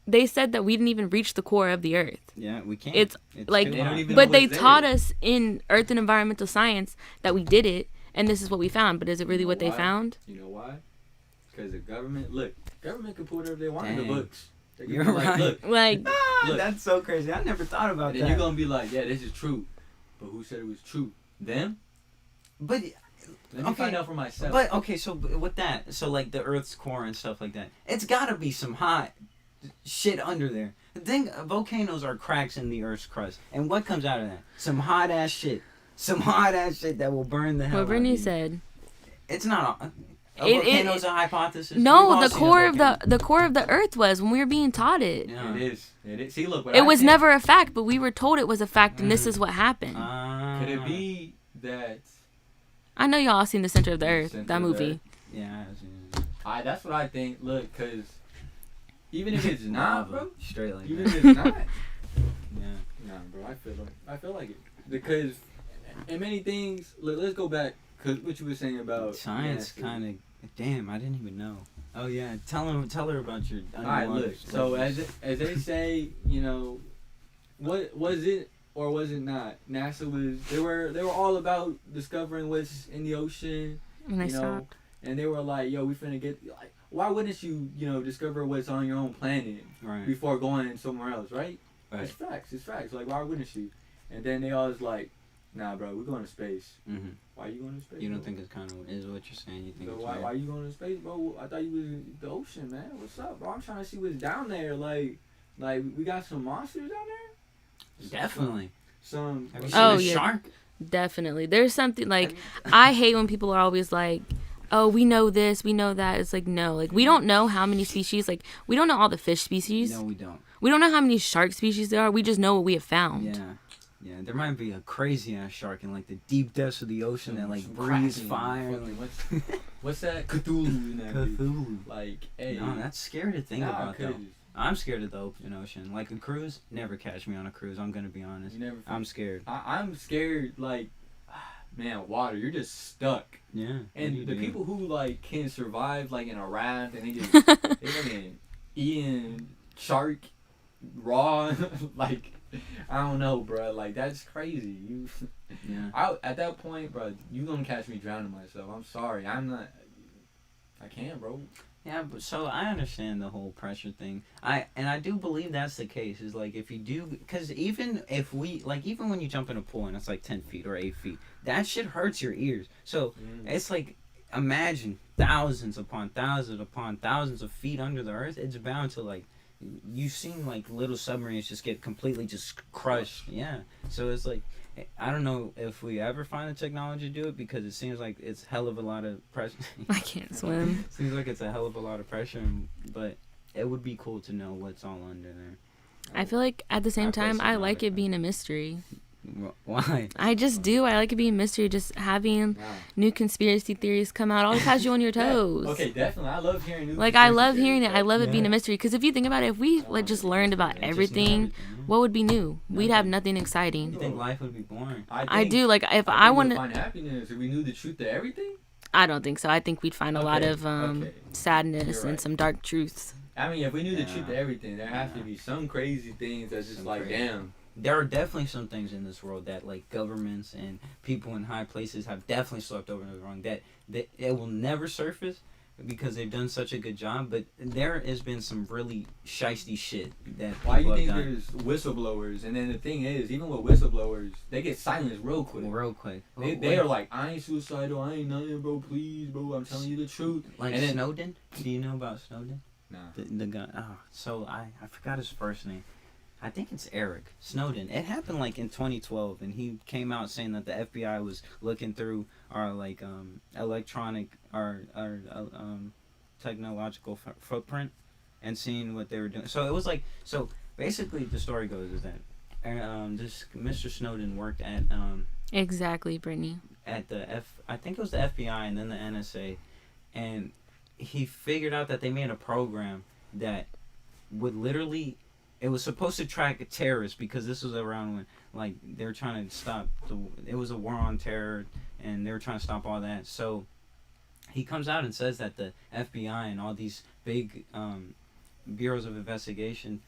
they said that we didn't even reach the core of the earth. Yeah, we can't. It's like too They don't hot. even- but know they what's taught there. us in earth and environmental science that we did it and this is what we found, but is it really You know what they why? found? You know why? Because the government, look, government can put whatever they want in Dang. the books. They can You're be like, right. look, Like Look. That's so crazy. I never thought about and then that. you're gonna be like, yeah, this is true. But who said it was true? Them? But Let me Okay. find out for myself. But okay, so with that, so like the Earth's core and stuff like that, it's gotta be some hot shit under there. The thing, volcanoes are cracks in the Earth's crust, and what comes out of that? Some hot ass shit. Some hot ass shit that will burn the hell. what out of Brittany you. said. It's not a It- volcano's a hypothesis. We've No, all the seen a core of volcano. the core of the earth was when we were being taught it. Yeah. It is. It is. See, look. What It I was think- never a fact, but we were told it was a fact, and this is what happened. Could it be that? I know y'all seen The Center of the Earth, Center that of the movie. Yeah, I've seen it. That's what I think. Look, cause even if it's not, bro. Straight like Even that. if it's not. Yeah. Nah, bro. I feel like it because in many things. Let's go back. Cause what you were saying about Science NASA. kind of. Damn, I didn't even know. Oh yeah, tell her about your. All right, underwater look. So explosives. as they say, you know, what was it or was it not? NASA was. They were all about discovering what's in the ocean. And I You know, stopped. and they were like, "Yo, we finna get like, why wouldn't you, discover what's on your own planet right. before going somewhere else, right? Right. It's facts. It's facts. Like, why wouldn't you? And then they always like, nah, bro, we're going to space. Mm-hmm. Why you going to space? You don't bro? think it's kind of is what you're saying? You think So it's why weird? you going to space, bro? I thought you was in the ocean, man. What's up, bro? I'm trying to see what's down there. Like we got some monsters down there. Definitely. Some. Have you seen Oh, a yeah. shark? Definitely. There's something like Have you- I hate when people are always like, "Oh, we know this, we know that." It's like no, like we don't know how many species. Like we don't know all the fish species. No, we don't. We don't know how many shark species there are. We just know what we have found. Yeah. Yeah, there might be a crazy ass shark in like the deep depths of the ocean that like some breathes cracking, fire. fucking- what's that? Cthulhu in that bitch. Cthulhu. Like, hey. No, that's scary to think nah, about though. 'cause I'm scared of the open ocean. Like a cruise, never catch me on a cruise. I'm gonna be honest. You never. I'm scared. I'm scared. Like, man, water. You're just stuck. Yeah. And you the do. people who like can survive like in a raft and they just they fucking eating shark raw, like I don't know, bro. Like that's crazy. Yeah. At that point, bro, you gonna catch me drowning myself. I'm sorry. I'm not. I can't, bro. Yeah, but so I understand the whole pressure thing. I do believe that's the case. Is like if you do, because even if we like even when you jump in a pool and it's like 10 feet or 8 feet, that shit hurts your ears. So it's like imagine thousands upon thousands of feet under the earth. It's bound to like you've seen like little submarines just get completely just crushed. Yeah. So it's like I don't know if we ever find the technology to do it because it seems like it's hell of a lot of pressure. I can't swim. Seems like it's a hell of a lot of pressure, but it would be cool to know what's all under there. I feel like at the same time, I personally like like it being a mystery. Why? I just do. I like it being a mystery. Just having new conspiracy theories come out always has you on your toes. Okay, definitely. I love hearing new. Like I love conspiracy hearing it. theories, I love it Yeah. being a mystery. Because if you think about it, if we like just learned about Just know everything, what would be new? We'd have nothing exciting. You think life would be boring? I do. Like if I I want want to to, find happiness if we knew the truth to everything. I don't think so. I think we'd find a lot Okay, of okay. sadness You're and right. some dark truths. I mean, if we knew the Yeah. truth to everything, there has to be some crazy things that's just Some like, crazy- damn. There are definitely some things in this world that like governments and people in high places have definitely swept over the wrong. That it will never surface because they've done such a good job. But there has been some really shiesty shit that Why people do you think have done. there's whistleblowers? And then the thing is, even with whistleblowers, they get silenced real quick. Real quick. They are like, I ain't suicidal, I ain't nothing, bro. Please, bro, I'm telling you the truth. Like and then- Snowden. Do you know about Snowden? Nah. The guy. Oh, so I forgot his first name. I think it's Eric Snowden. It happened like in 2012, and he came out saying that the FBI was looking through our like electronic our technological footprint and seeing what they were doing. So it was like so basically the story goes is that this Mr. Snowden worked Exactly, Brittany. at I think it was the FBI and then the NSA, and he figured out that they made a program that would literally it was supposed to track terrorists because this was around when like they were trying to stop it was a war on terror and they were trying to stop all that. So he comes out and says that the FBI and all these big bureaus of investigation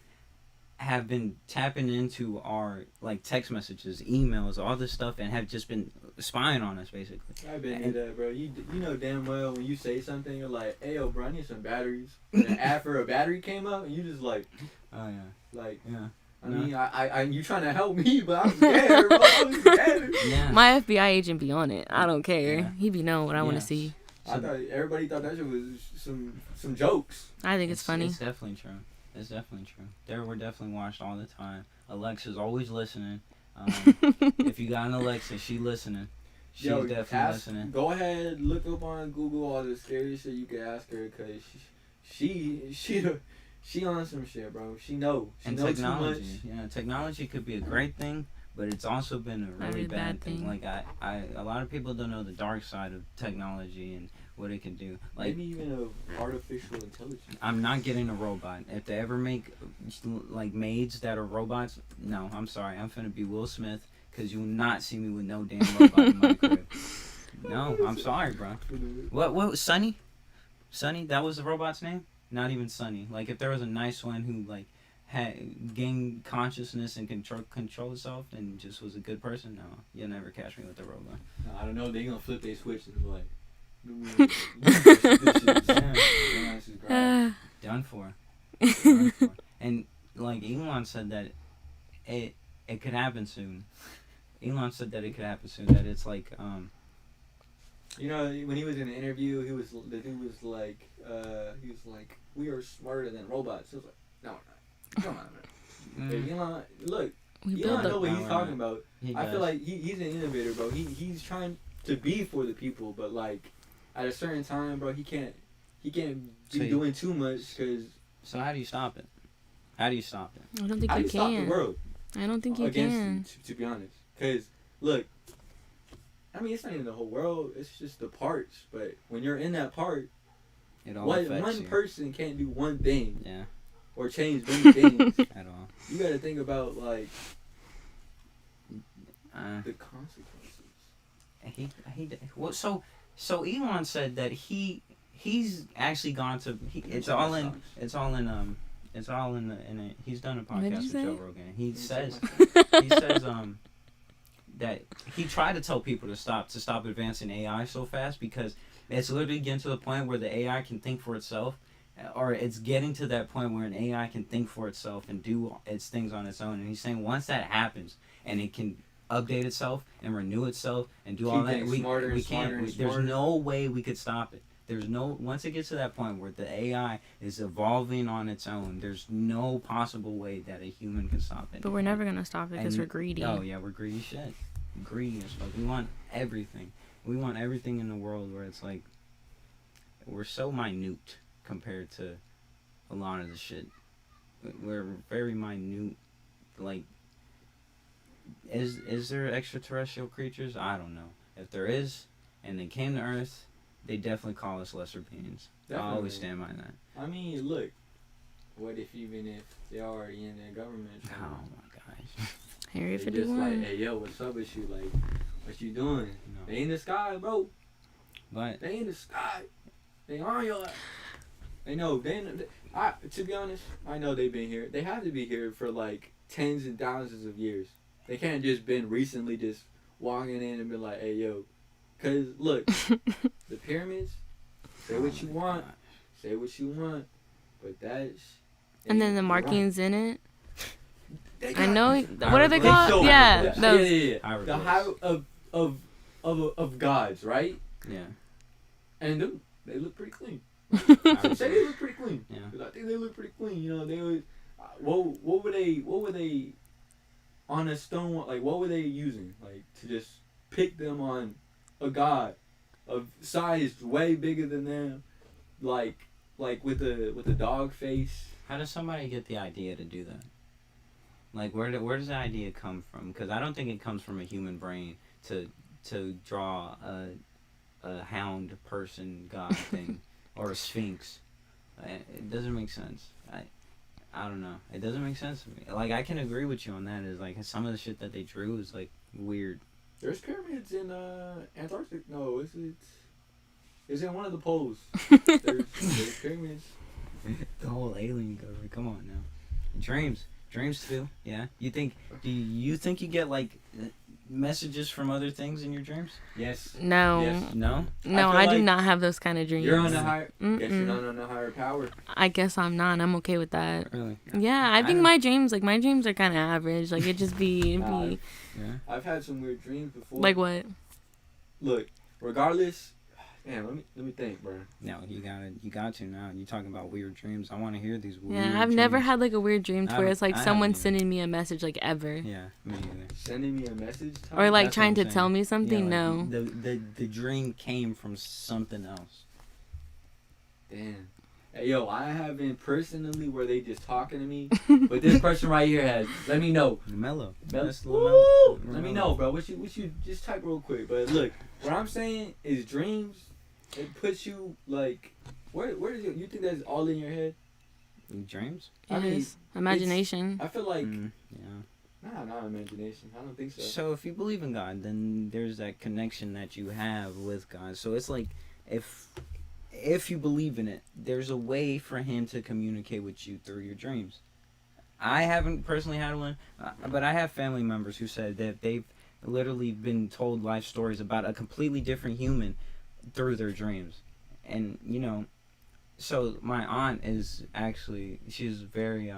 have been tapping into our like text messages, emails, all this stuff, and have just been spying on us basically. I bet you that, bro. You know damn well when you say something, you're like, hey, yo, bro, I need some batteries. And then after a battery came out, and you just like, Oh yeah. like, Yeah. I mean, I you trying to help me, but I'm scared, bro. I'm scared. Yeah. My FBI agent be on it. I don't care. Yeah. He be knowing what I want Yeah. to see. I thought everybody thought that shit was some jokes. I think it's funny. It's definitely true. It's definitely true. We're definitely watched all the time. Alexa's always listening. If you got an Alexa, she listening. She's Yo, definitely listening. Go ahead, look up on Google all the scary shit you can ask her, cause she on some shit, bro. She knows. She And knows technology, too much. yeah, technology could be a great thing, but it's also been a really bad thing. Like a lot of people don't know the dark side of technology and what it can do. Like Maybe even of artificial intelligence. I'm not getting a robot. If they ever make like maids that are robots, no, I'm sorry. I'm finna be Will Smith because you will not see me with no damn robot in my crib. No, I'm sorry, bro. What was Sunny? Sunny, that was the robot's name? Not even Sunny. Like if there was a nice one who like had gained consciousness and control itself and just was a good person, no, you'll never catch me with a robot. No, I don't know. They gonna flip their switch and be like, Done for. Done for. And like Elon said that it could happen soon. Elon said that it could happen soon. That it's like You know, when he was in an interview, the dude was like, we are smarter than robots. He was like, no, we're not. Come on, man. Hey, Elon, look, We Elon build know a, what he's Right. talking about. he I does. feel like he's an innovator, bro. He's trying to be for the people, but like at a certain time, bro, he can't be So you- doing too much because So how do you stop it? How do you stop it? I don't think how do you you stop the can. world I don't think you against can. it, to be honest? Because look, I mean, it's not even the whole world. It's just the parts. But when you're in that part, It all one affects you. person can't do one thing Yeah, or change many things. at all. You got to think about like Uh, the consequences. well, so Elon said that he's actually gone to it's all in he's done a What did podcast you with say? Joe Rogan. He Let me says check my- he says that he tried to tell people to stop advancing AI so fast because it's literally getting to the point where the AI can think for itself or it's getting to that point where an AI can think for itself and do its things on its own. And he's saying once that happens and it can update itself and renew itself and do all Keep that, getting we smarter and can't. smarter and There's smarter. no way we could stop it. There's no once it gets to that point where the AI is evolving on its own. There's no possible way that a human can stop it. But we're never gonna stop it because And- we're greedy. Oh yeah, we're greedy shit. Greedy as fuck. We want everything. We want everything in the world where it's like we're so minute compared to a lot of the shit. We're very minute. Like, is there extraterrestrial creatures? I don't know. If there is, and they came to Earth, they definitely call us lesser beings. I always stand by that. I mean, look. What if even if they're already in their government? Oh my gosh. Area They just 51. like, hey yo, what's up with you? Like, what you doing? No. They in the sky, bro. But They in the sky. They on your ass. They know. To be honest, I know they've been here. They have to be here for like tens and thousands of years. They can't just been recently just walking in and be like, hey yo. Cause look, the pyramids. Say what you want. Say what you want. But that's. And then the ain't markings in it. They I got- know. I What are they regret- called? so- Yeah, those. yeah. The Hieroglyphs. high of gods, right? Yeah. And them, they look pretty clean. I Say they look pretty clean. Yeah. 'Cause I think they look pretty clean. You know, they was. What were they? On a stone, like what were they using? Like to just pick them on a god of size way bigger than them, like with the dog face. How does somebody get the idea to do that? Like, where does the idea come from? Because I don't think it comes from a human brain to draw a hound person god thing or a sphinx. It doesn't make sense. I don't know. It doesn't make sense to me. Like, I can agree with you on that. Is like some of the shit that they drew is like weird. There's pyramids in Antarctica. No, it's in one of the poles. There's pyramids. The whole alien cover. Come on now. Dreams too. Yeah. Do you think you get like messages from other things in your dreams? Yes. No. Yes. No. No, I feel I do like not have those kind of dreams. You're on a higher. Guess you're Mm-mm. not on a higher power. I guess I'm not. I'm okay with that. Really? Yeah, I think don't- my dreams are kind of average. Like, it just be, Nah. be Yeah. I've had some weird dreams before. like what? Look, regardless. Damn, let me think, bro. No, you got to now. You talking about weird dreams? I want to hear these weird. Yeah, I've never dreams. had like a weird dream I where it's like haven't someone either. sending me a message like ever. Yeah, me either. Sending me a message. Or like That's trying what to I'm tell saying. me something. Yeah, like, No. The dream came from something else. Damn. Hey, yo, I haven't personally where they just talking to me, but this person right here has. Let me know. Mellow. Mel- That's Woo! little Let me know, bro. What you just type real quick. But look, what I'm saying is dreams. It puts you like, where does you think that's all in your head? Dreams? I mean, Yes. Imagination. I feel like Yeah. not imagination. I don't think so. So if you believe in God, then there's that connection that you have with God. So it's like if you believe in it, there's a way for Him to communicate with you through your dreams. I haven't personally had one, but I have family members who said that they've literally been told life stories about a completely different human through their dreams. And so my aunt is actually she's very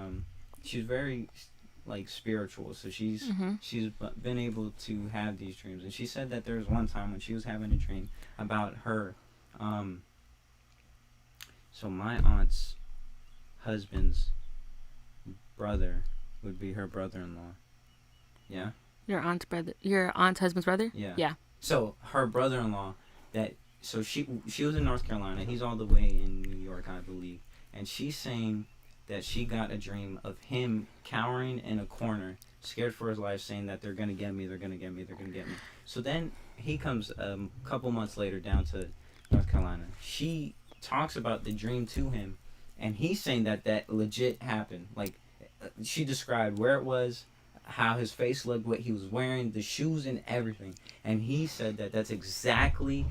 like spiritual, so she's been able to have these dreams. And she said that there was one time when she was having a dream about her so my aunt's husband's brother would be her brother-in-law. Yeah. Your aunt's husband's brother? Yeah. Yeah. So her brother-in-law, she was in North Carolina. He's all the way in New York, I believe. And she's saying that she got a dream of him cowering in a corner, scared for his life, saying that they're gonna get me, they're gonna get me, they're gonna get me. So then he comes a couple months later down to North Carolina. She talks about the dream to him, and he's saying that legit happened. Like, she described where it was, how his face looked, what he was wearing, the shoes and everything. And he said that that's exactly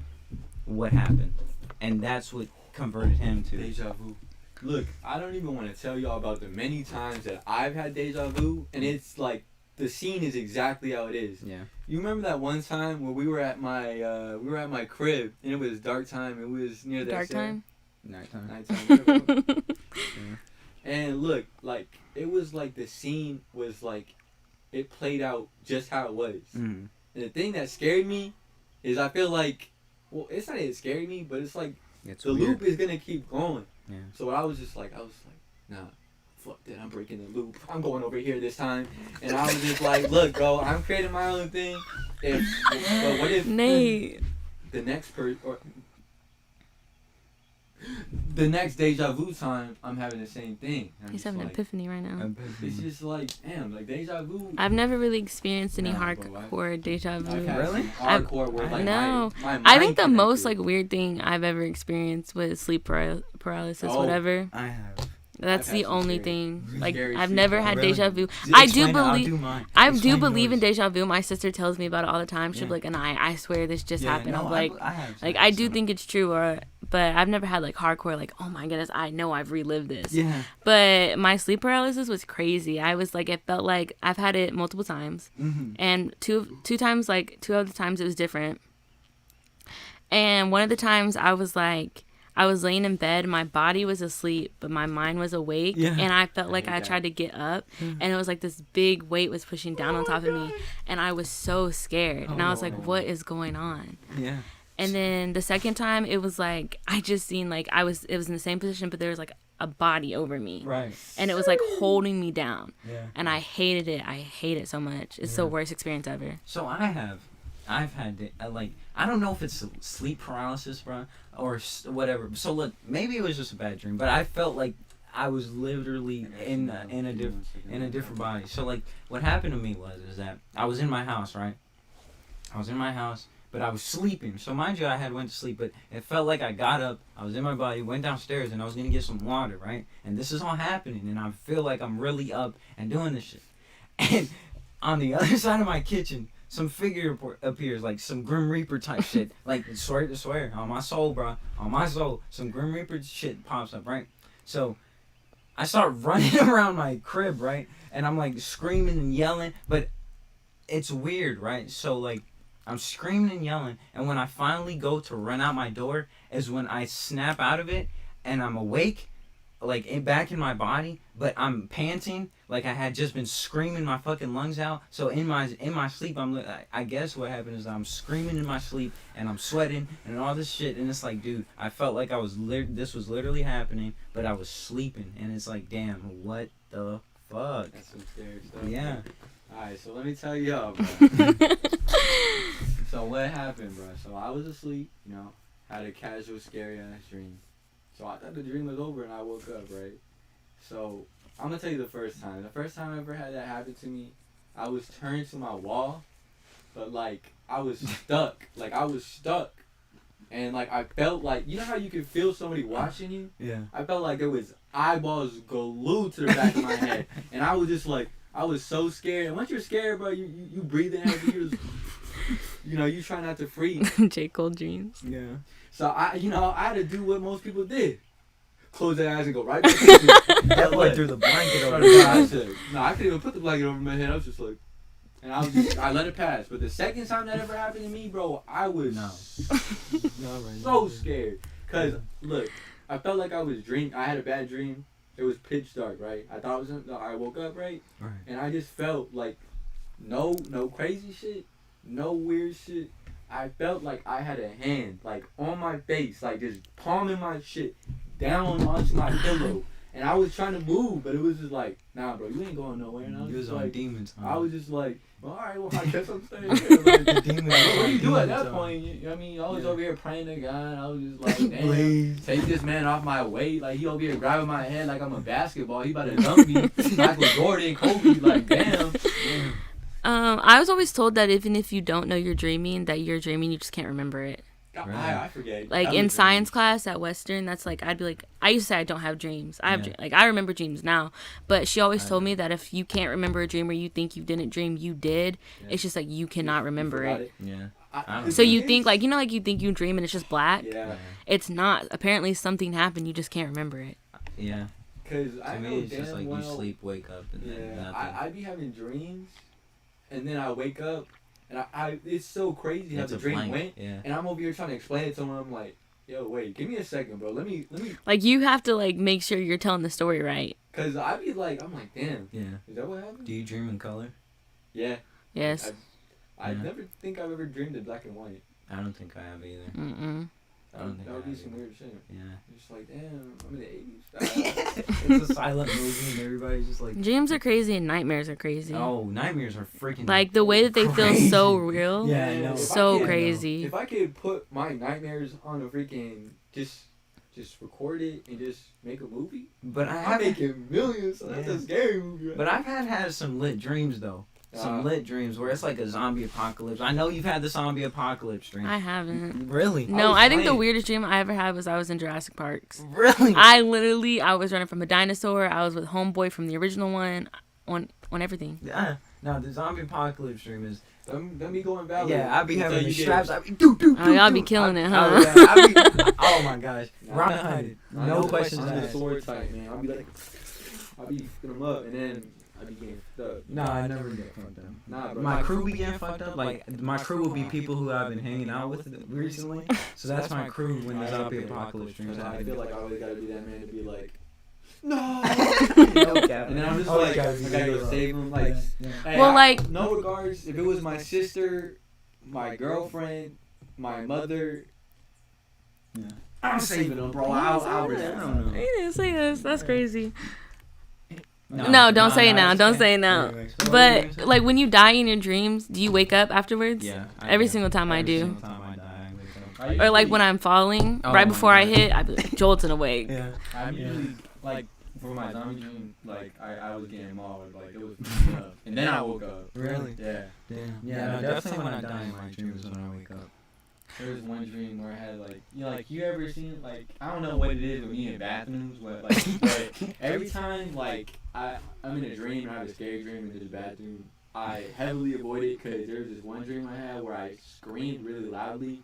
what happened. And that's what converted him to Deja vu. Look, I don't even want to tell y'all about the many times that I've had deja vu, and it's like the scene is exactly how it is. Yeah. You remember that one time where we were at my crib and it was dark time. It was near that Dark time? Nighttime. Nighttime. And look, like it was like the scene was like it played out just how it was. Mm. And the thing that scared me is I feel like, well, it's not that it scared me, but it's like It's the weird. loop is gonna keep going. Yeah. So I was like, nah, fuck that, I'm breaking the loop. I'm going over here this time. And I was just like, look, bro, I'm creating my own thing. But what if Nate. the next the next deja vu time, I'm having the same thing. And I'm He's just having an like, epiphany right now. it's just like, damn, like deja vu. I've never really experienced any Nah, bro, hardcore deja I've vu. had Really? some hardcore where like No. my I think mind the most connected. like weird thing I've ever experienced was sleep paralysis, Oh. whatever. I have. That's I've had the some only scary- thing. Like scary I've sleep never had paralysis. deja vu. Really? I do Explain it, I'll believe do mine. I do Explain believe in yours. deja vu. My sister tells me about it all the time. She'll Yeah. be like, and I swear this just Yeah, happened. no, I'm like, I have. like had I do some. think it's true, but I've never had like hardcore like, oh my goodness, I know I've relived this. Yeah. But my sleep paralysis was crazy. I was like, it felt like I've had it multiple times, Mm-hmm. and two of the times it was different. And one of the times I was laying in bed, my body was asleep, but my mind was awake, Yeah. and I felt like hate I that. tried to get up, and it was like this big weight was pushing down on top of me, and I was so scared, and I was like, Oh. what is going on? Yeah. And then the second time, it was like I just seen like it was in the same position, but there was like a body over me, Right. and it was like holding me down, Yeah. and I hated it. I hate it so much. It's the Yeah. worst experience ever. So I've had it, I don't know if it's sleep paralysis, bro, or whatever. So look, maybe it was just a bad dream, but I felt like I was literally in a different body. So like, what happened to me is that I was in my house, right? I was in my house, but I was sleeping. So mind you, I had went to sleep, but it felt like I got up, I was in my body, went downstairs, and I was gonna get some water, right? And this is all happening, and I feel like I'm really up and doing this shit. And on the other side of my kitchen, some figure appears, like some Grim Reaper type shit. Like, swear, on my soul, bro, on my soul, some Grim Reaper shit pops up, right? So I start running around my crib, right? And I'm like screaming and yelling, but it's weird, right? So like, I'm screaming and yelling, and when I finally go to run out my door is when I snap out of it, and I'm awake, like back in my body, but I'm panting like I had just been screaming my fucking lungs out. So in my sleep, I guess what happened is I'm screaming in my sleep and I'm sweating and all this shit, and it's like, dude, I felt like this was literally happening, but I was sleeping, and it's like, damn, what the fuck? That's some scary stuff. Yeah. Alright, so let me tell y'all, bro. So what happened, bro? So I was asleep, had a casual, scary ass dream. So I thought the dream was over and I woke up, right? So I'm gonna tell you the first time. The first time I ever had that happen to me, I was turned to my wall, but like I was stuck. And like I felt like, you know how you can feel somebody watching you? Yeah. I felt like there was eyeballs glued to the back of my head. And I was just like, I was so scared. And once you're scared, bro, you breathe in heavy. You try not to freeze. J. Cole dreams. Yeah. So I had to do what most people did. Close their eyes and go right back to sleep. That like through the blanket over I the said, no, I couldn't even put the blanket over my head. I was just like, and I let it pass. But the second time that ever happened to me, bro, I was so scared. Cause look, I felt like I was dreaming. I had a bad dream. It was pitch dark, right? I thought I woke up, right? Right. And I just felt like no crazy shit, no weird shit. I felt like I had a hand like on my face, like just palming my shit down onto my pillow. And I was trying to move, but it was just like, nah, bro, you ain't going nowhere. And I was You was just on like, demons. I was just like, all right, well, I guess I'm staying here. Like, The demons. what do you do at that Demons point? I was Yeah. over here praying to God. I was just like, damn, Please. take this man off my weight. Like, he over here grabbing my head like I'm a basketball. He about to dunk me. Michael Jordan, Kobe, like, damn. I was always told that even if you don't know you're dreaming, you just can't remember it. I forget. Like That in was science class at Western, that's like I used to say I don't have dreams. I have Yeah. I remember dreams now, but she always told me that if you can't remember a dream or you think you didn't dream, you did. Yeah. It's just like you cannot remember forgot it. Yeah. I- So you think like you think you dream and it's just black. Yeah. It's not. Apparently something happened. You just can't remember it. Yeah. Because I To know me, it's damn just like well, you sleep, wake up, and then yeah, nothing. I be having dreams, and then I wake up, and I it's so crazy how It's the a dream blank. went, Yeah. and I'm over here trying to explain it to someone. I'm like, Yo, wait, give me a second, bro. Let me, Like you have to like make sure you're telling the story right. cause I be like, I'm like, damn, Yeah. is that what happened? Do you dream in color? Yeah. Yes. I Yeah. never think I've ever dreamed in black and white. I don't think I have either. Mm-mm. I don't think that would I be have some either. weird shit. Yeah. Just like, damn, I'm in the 80s. It's a silent movie and everybody's just like. Dreams are crazy and nightmares are crazy. Oh, nightmares are freaking. Like the way that they feel crazy. so real. Yeah, I know. So If I could- crazy. If I could put my nightmares on a freaking just record it and just make a movie, But I I'm haven't. making millions. So that's Yeah. a scary movie. Right? But I've had some lit dreams though. Some lit dreams where it's like a zombie apocalypse. I know you've had the zombie apocalypse dream. I haven't. Really? No, was I think the playing- weirdest dream I ever had was I was in Jurassic Parks. Really? I was running from a dinosaur. I was with Homeboy from the original one. On everything. Yeah. No, the zombie apocalypse dream is. Them be going valid. Yeah, I'd be until having the you get- straps. I'd be do. Oh, y'all be killing it, huh? Oh my gosh. Nah, Robin Hood. No questions I'm the asked. sword type, man. I'll be like, I'll be fucking them up, and then I be getting fucked up. No, I never get fucked up. Nah, bro. My crew be getting fucked up. Like my crew will be people who I've been hanging out with recently. So that's my crew when the zombie apocalypse dreams I happen. feel like I always gotta be that man to be like, no. No cap. And then I'm just Oh, like, you I gotta be gotta go hero. save him. Like, Yeah. hey, Well, like- no regards. If it was my sister, my girlfriend, my mother, Yeah. I'm saving them, bro. I'll risk I it. don't know. You didn't say this. That's crazy. No, No, don't say it now. it's Don't fine. say it now. Anyways, what were you But gonna say? like when you die in your dreams, do you wake up afterwards? Yeah. I Every do. single time I Every do. single time I die, I wake up. Or like when I'm falling, Oh right my before I God. hit, I be like jolting awake. Yeah. I'm usually like for my zombie dream, like I was getting mauled, like it was up, and then I woke up. Really? Yeah. Damn. Yeah, no, definitely when I die in my dreams when I wake up. There was one dream where I had like you ever seen like I don't know what it is with me in bathrooms, but every time like I'm in a dream and I have a scary dream in this bathroom, I heavily avoid it because there was this one dream I had where I screamed really loudly,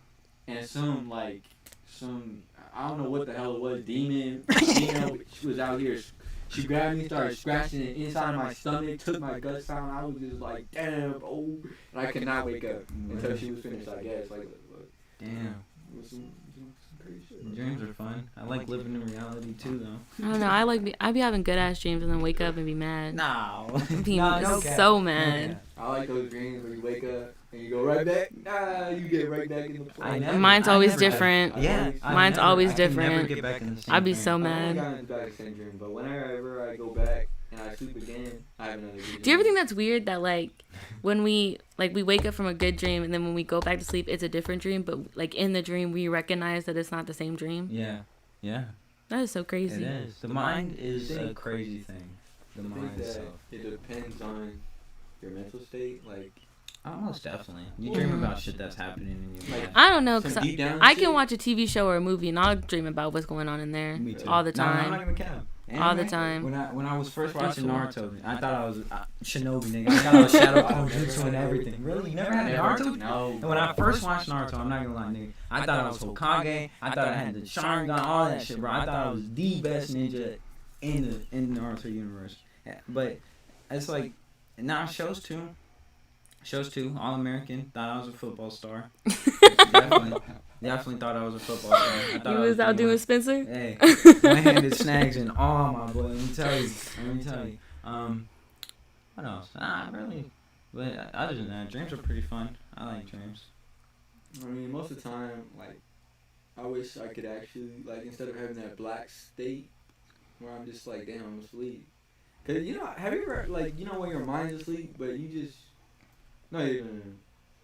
and some I don't know what the hell it was, demon she was out here. She grabbed me, started scratching it inside of my stomach, took my guts out, and I was just like, damn, oh, and I could not wake up until she was finished, I guess. Like, Damn. it was some crazy shit. Dreams are fun. I like living in reality too, though. I don't know. I be having good ass dreams and then wake up and be mad. No. Be no so cap. mad. I like those dreams where you wake up and you go right back. You get right back in the plane. Mine's always different. Yeah. Mine's always I can never different. get back in the same I'd be thing. so I mad. got into back same dream, but whenever I go back and I sleep again, I have another dream. Do you ever think that's weird that like when we wake up from a good dream and then when we go back to sleep it's a different dream, but like in the dream we recognize that it's not the same dream? Yeah. Yeah. That is so It crazy. is. The mind is a crazy thing. The I think mind that itself. it depends on your mental state. Like, Almost definitely. You dream about shit that's happening in your Like, life. I don't know, cause some deep down I shit. can watch a TV show or a movie and I'll dream about what's going on in there Me too. all the No, I'm not time. gonna cap. All the Anime, time. When I was first watching Naruto, I thought I was Shinobi nigga. I thought I was Shadow Clone Jutsu and everything. Really? You never had Naruto? No. And when I first watched Naruto, I'm not gonna lie, nigga, I thought I was Hokage. I thought I had the Sharingan, all that shit, bro. I thought I was the best ninja in the Naruto universe. But it's like now shows too. Shows too. All American. Thought I was a football star. Definitely thought I was a football star. I thought You I was out doing doing Spencer? Hey, one-handed snags and all, my boy. Let me tell you. What else? Really. But other than that, dreams are pretty fun. I like dreams. I mean, most of the time, like, I wish I could actually, like, instead of having that black state where I'm just like, damn, I'm asleep. Cause you know, have you ever, like, you know when your mind's asleep, but you just, no,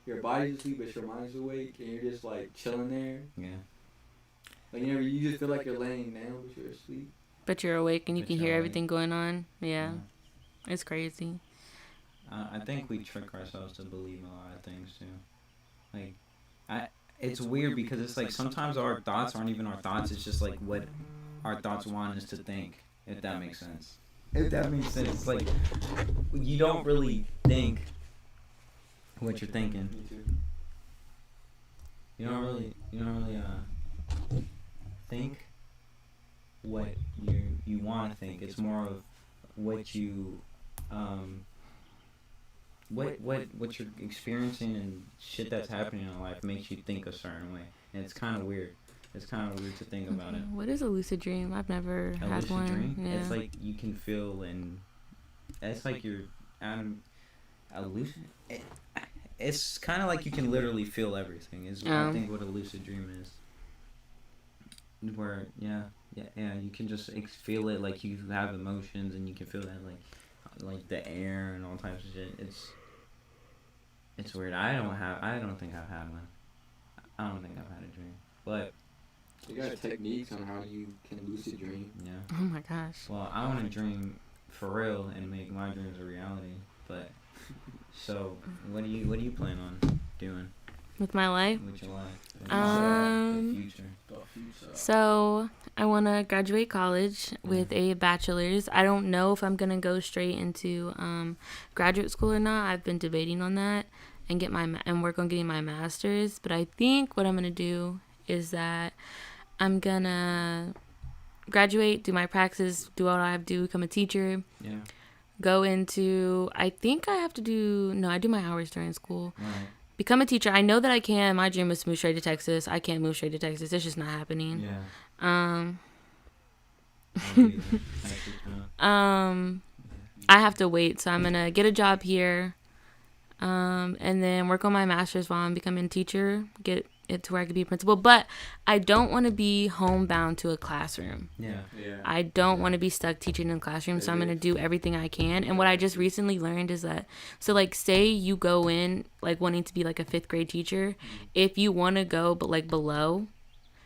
your body's asleep, but your mind's awake, and you're just like chilling there. Yeah. Like, you just feel like you're laying down, but you're asleep. But you're awake and you But can you're hear awake. everything going on. Yeah. It's crazy. I think we trick ourselves to believe in a lot of things too. Like, it's weird because it's like sometimes our thoughts aren't even our thoughts. It's just like what our thoughts want us to think. If that makes sense. If that makes sense, it's like you don't really think what you're thinking. Me too. You don't really think what you want to think. It's more of what you what you're experiencing and shit that's happening in life makes you think a certain way, and it's kind of weird. It's kind of weird to think about it. What is a lucid dream? I've never A had lucid one. dream? Yeah. It's like you can feel and it's like you're a lucid. It's kind of like you can literally feel everything. Is I think what a lucid dream is. Where yeah, you can just feel it like you have emotions and you can feel that like the air and all types of shit. It's weird. I don't think I've had one. I don't think I've had a dream, but. You got techniques on how you can lucid dream. Yeah. Oh my gosh. Well, I want to dream for real and make my dreams a reality. But so, what do you plan on doing With my life? with your life? Um, The future. So I want to graduate college with a bachelor's. I don't know if I'm gonna go straight into graduate school or not. I've been debating on that and work on getting my master's. But I think what I'm gonna do is that I'm gonna graduate, do my praxis, do what I have to do, become a teacher. Yeah. Go into, I think I have to I do my hours during school. Right. Become a teacher. I know that I can. My dream is to move straight to Texas. I can't move straight to Texas. It's just not happening. Yeah. I have to wait. So I'm going to get a job here. And then work on my master's while I'm becoming a teacher. Get it to where I could be a principal. But I don't want to be homebound to a classroom. Yeah. I don't want to be stuck teaching in a classroom, so I'm going to do everything I can. And what I just recently learned is that, so like say you go in like wanting to be like a 5th grade teacher, if you want to go but like below,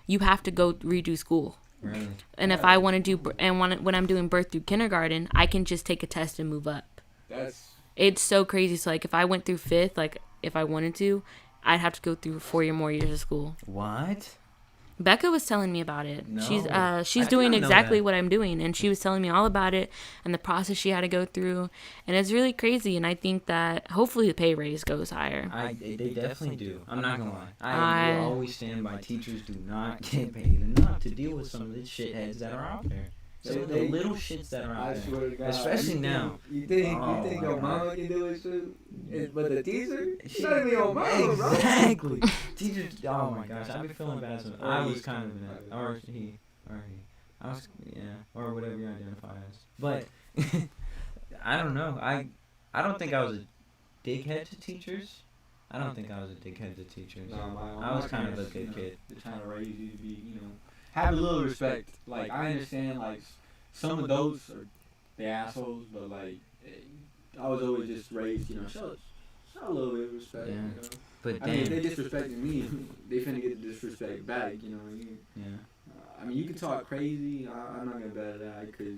you have to go redo school. Really? And if I want to do, when I'm doing birth through kindergarten, I can just take a test and move up. It's so crazy. So like if I went through 5th, like if I wanted to, I'd have to go through 4 or more years of school. What? Becca was telling me about it. No. She's I doing did not know exactly that. what I'm doing, and she was telling me all about it and the process she had to go through, and it's really crazy. And I think that hopefully the pay raise goes higher. They definitely do. I'm not gonna lie. I will always stand by teachers do not get paid enough to deal with some of the shitheads that are out there. So the little shits that are out there, especially now. You think your God. mama can do it too? But the teacher, she not even your mama, bro. Exactly. Teachers. Oh my gosh, I've been feeling bad. I was kind of in that, or he. I was, yeah, or whatever you identify as. But I don't know. I don't think I was a dickhead to teachers. I don't think I was a dickhead to teachers. I was kind of a good kid. They're trying to raise you to be, have a little respect. Like, I understand, like, some of those are the assholes, but, like, I was always just raised, show a little bit of respect, Yeah. But I mean, if damn. they disrespecting me, they finna get the disrespect back, you know what I mean? Yeah. I mean, you can talk crazy, I'm not gonna bat an eye, because,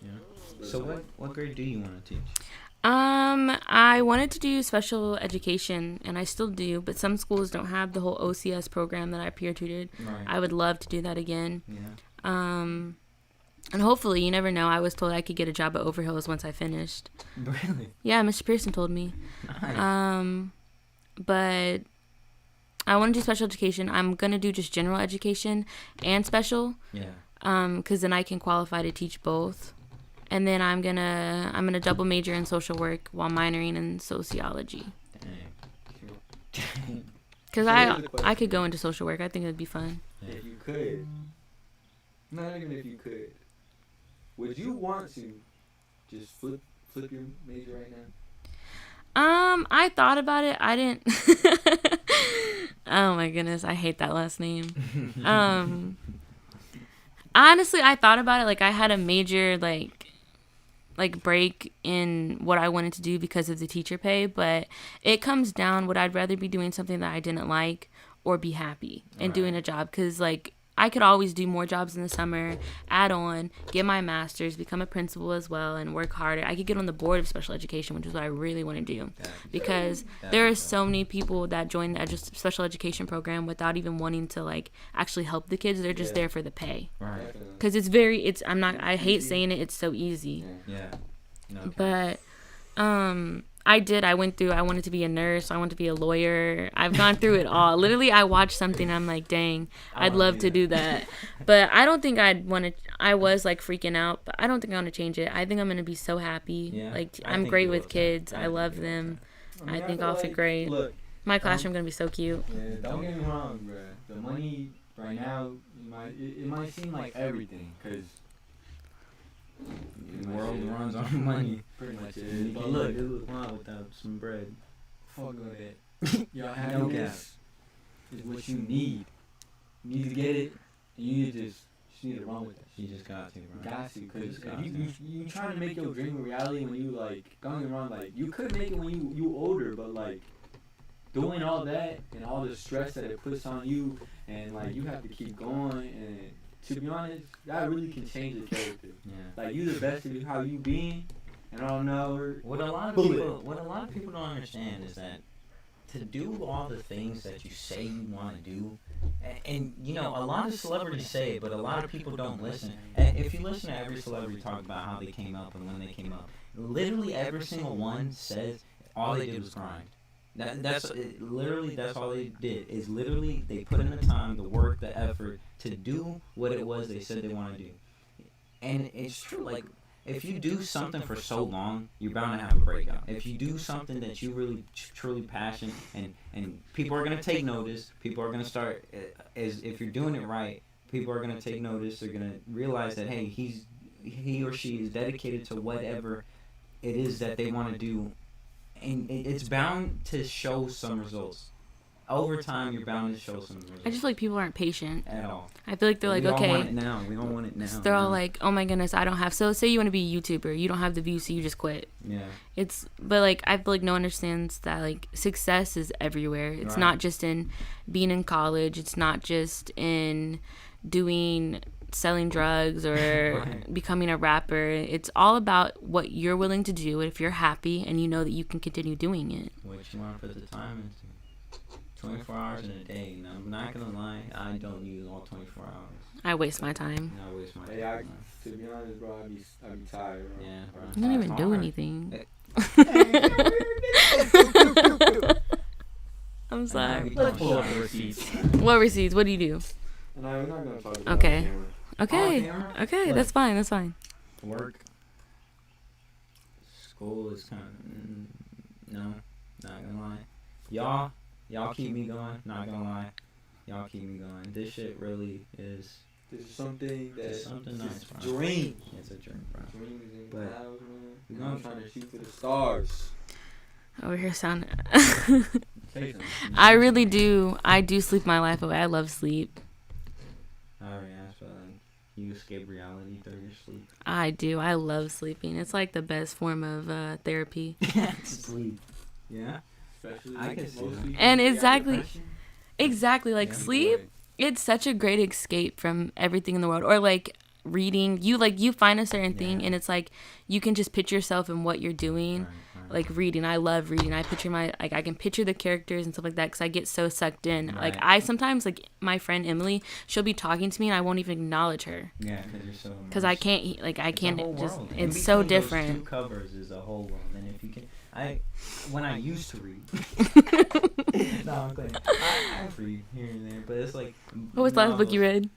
Yeah. So what grade do you want to teach? I wanted to do special education, and I still do, but some schools don't have the whole OCS program that I peer tutored. Right. I would love to do that again. Yeah. And hopefully, you never know. I was told I could get a job at Overhills once I finished. Really? Yeah, Mr. Pearson told me. Nice. But I want to do special education. I'm gonna do just general education and special. Yeah. Because then I can qualify to teach both. And then I'm gonna double major in social work while minoring in sociology. Dang. Because So here's the I could go into social work. I think it'd be fun. if you could, not even if you could, would you want to just flip your major right now? I thought about it. I didn't. Oh my goodness, I hate that last name. Honestly, I thought about it. Like, I had a major like break in what I wanted to do because of the teacher pay, but it comes down, would I'd rather be doing something that I didn't like or be happy and doing a job? Because like I could always do more jobs in the summer, add on, get my master's, become a principal as well, and work harder. I could get on the board of special education, which is what I really want to do, because there are so many people that join the special education program without even wanting to like actually help the kids. They're just there for the pay. Right. Because I hate saying it, it's so easy. Yeah. No. But I wanted to be a nurse, I wanted to be a lawyer. I've gone through it all. Literally, I watched something, I'm like, dang, I'd love to do that. But I don't think I was like freaking out, but I don't think I want to change it. I think I'm going to be so happy. Yeah, Like, I I'm think great you with will, kids. too. I love them. mean, I think feel I'll fit great. Look, My classroom going to be so cute. yeah, don't get me wrong, bro. The money right now it might seem like everything, because The world runs on money. pretty much You is. But can't look, do a lot without some bread. fuck with it. Your happiness is what you need. You need to get it, and you need to just need to run with it. You just got to, You bro. got to, because Just got you trying to make your dream a reality when you, like, don't get me wrong, like, you could make it when you older, but, like, doing all that and all the stress that it puts on you, and, like, you have to keep going, and to be honest, that really can change the character. Yeah. Like, you the best of how you being, and I don't know. What a lot of people don't understand is that to do all the things that you say you want to do, and you know, a lot of celebrities say it, but a lot of people don't listen. And if you listen to every celebrity talk about how they came up and when they came up, literally every single one says all they did was grind. That's all they did, is literally they put in the time, the work, the effort to do what it was they said they want to do. And it's true, like, if you do something for so long, you're bound to have a breakout. If you do something that you really truly passionate, and people are going to take notice, people are going to start, as if you're doing it right, people are going to take notice, they're going to realize that, hey, he or she is dedicated to whatever it is that they want to do, and it's bound to show some results. Over time, you're bound to show some results. I just feel like people aren't patient. At all. I feel like they're like, we all want okay. it now. We all want it now. They're all like, oh my goodness, I don't have. So say you want to be a YouTuber, you don't have the views, so you just quit. Yeah. But like I feel like no one understands that like success is everywhere. It's Right. not just in being in college. It's not just in selling drugs or Right. becoming a rapper. It's all about what you're willing to do. If you're happy and you know that you can continue doing it. What you want to put the time into. 24 hours in a day. And I'm not going to lie, I don't use all 24 hours. I waste my time. And I waste my Hey, time. to be honest, bro, I'd be tired, bro. Yeah, bro. I don't even It's do hard. anything. I'm Let's sorry. pull up the receipts. What receipts? What do you do? And we're not going to talk about Okay. it anymore. Okay. camera? Okay, What? that's fine. That's fine. Work. School is kind of... no, not going to lie. Y'all keep me going. Not going to lie. Y'all keep me going. This shit really is... This is something that It's something nice, bro. dream. It's a dream, bro. Dreams and But clouds, man. we I'm gonna- trying to shoot for the stars. Over here sounding. Say something. I really do. I do sleep my life away. I love sleep. I already asked, but like, you escape reality through your sleep. I do. I love sleeping. It's like the best form of therapy. Sleep. Yeah? Especially I can see most that. people And who got exactly- depression. Exactly. Like Yeah, sleep, it's such a great escape from everything in the world. Or like reading. You find a certain thing Yeah. and it's like you can just picture yourself in what you're doing. Right. Like reading, I love reading. I can picture the characters and stuff like that because I get so sucked in. Like Right. I sometimes, like my friend Emily, she'll be talking to me and I won't even acknowledge her Yeah, because you're so. because I immersed. can't. I It's a can't whole just. world. In It's so between those different. two covers is a whole world, and if you can, when I used to read. No, I'm kidding. I read here and there, but it's like. What was the last book you novels. read?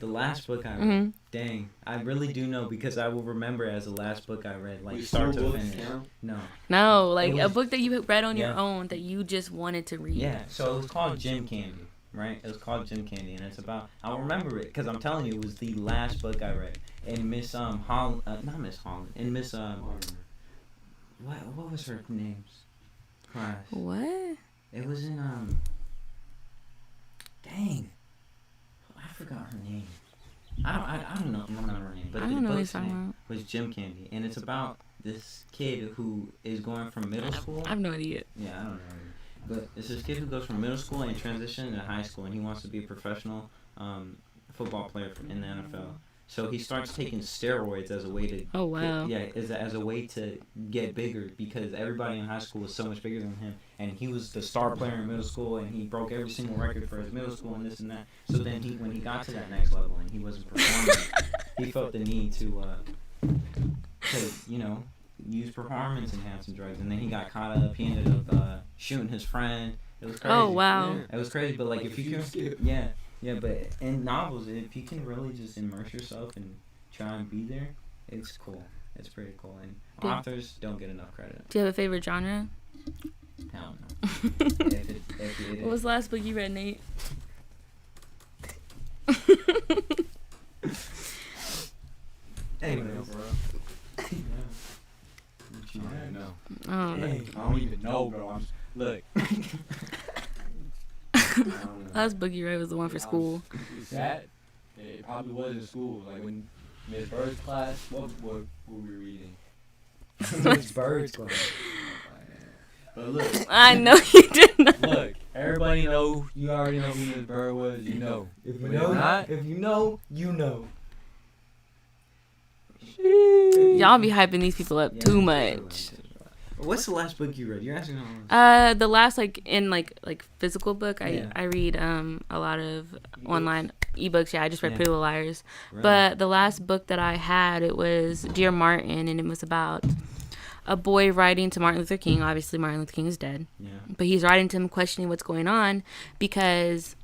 The last book I read. Mhm. Dang, I really do know because I will remember as the last book I read, like Wait, start school to books finish. count? No. No, like It a was- book that you read on your Yeah. own that you just wanted to read. Yeah, so it was called Jim Candy, right? It was called Jim Candy, and it's about. I'll remember it because I'm telling you, it was the last book I read. And Miss Holland, not Miss Holland, and Miss what was her name? Christ. What? It was in Dang, I forgot her name. I don't know. I don't remember her name, but I the don't know what you're book's talking name about. was Jim Candy, and it's about this kid who is going from middle school. I have no idea. Yeah, I don't know. But it's this kid who goes from middle school and transitions to high school, and he wants to be a professional football player in the NFL. So he starts taking steroids as a way to. Oh wow. As a way to get bigger because everybody in high school was so much bigger than him, and he was the star player in middle school, and he broke every single record for his middle school and this and that. So then when he got to that next level and he wasn't performing, he felt the need to use performance enhancing drugs, and then he got caught up. He ended up shooting his friend. It was crazy. Oh wow. It was crazy, but like if you can, yeah, but in novels, if you can really just immerse yourself and try and be there, it's cool. It's pretty cool, and Yeah. authors don't get enough credit. Do you have a favorite genre? Hell no. If it What was the last book you read, Nate? Anyway, bro. you I don't know. Oh, Hey, I don't even know, bro. Look. us Boogie Ray was the one for school. It's sad. It probably was in school. Like when Miss Bird's class, what were we reading? It's birds club. But look, I know you did not. look. Everybody know. You already know who Miss Bird was. You know. If you But know, if not, if you know, you know. Y'all be hyping these people up Yeah, too much. What's the last book you read? You're asking. The last like physical book, Yeah. I read a lot of online ebooks. Yeah, I just read Yeah. Pretty Little Liars. Really? But the last book that I had, it was Dear Martin, and it was about a boy writing to Martin Luther King. Obviously, Martin Luther King is dead, Yeah. but he's writing to him, questioning what's going on because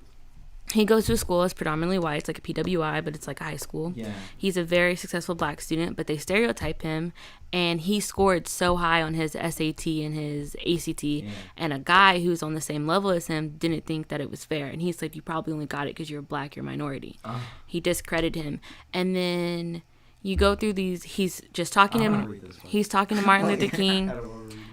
he goes to a school that's predominantly white. It's like a PWI, but it's like a high school. Yeah. He's a very successful black student, but they stereotype him, and he scored so high on his SAT and his ACT, Yeah. and a guy who's on the same level as him didn't think that it was fair, and he's like, you probably only got it because you're black, you're a minority. He discredited him, and then you go through these, he's just talking to him, he's talking to Martin Luther King,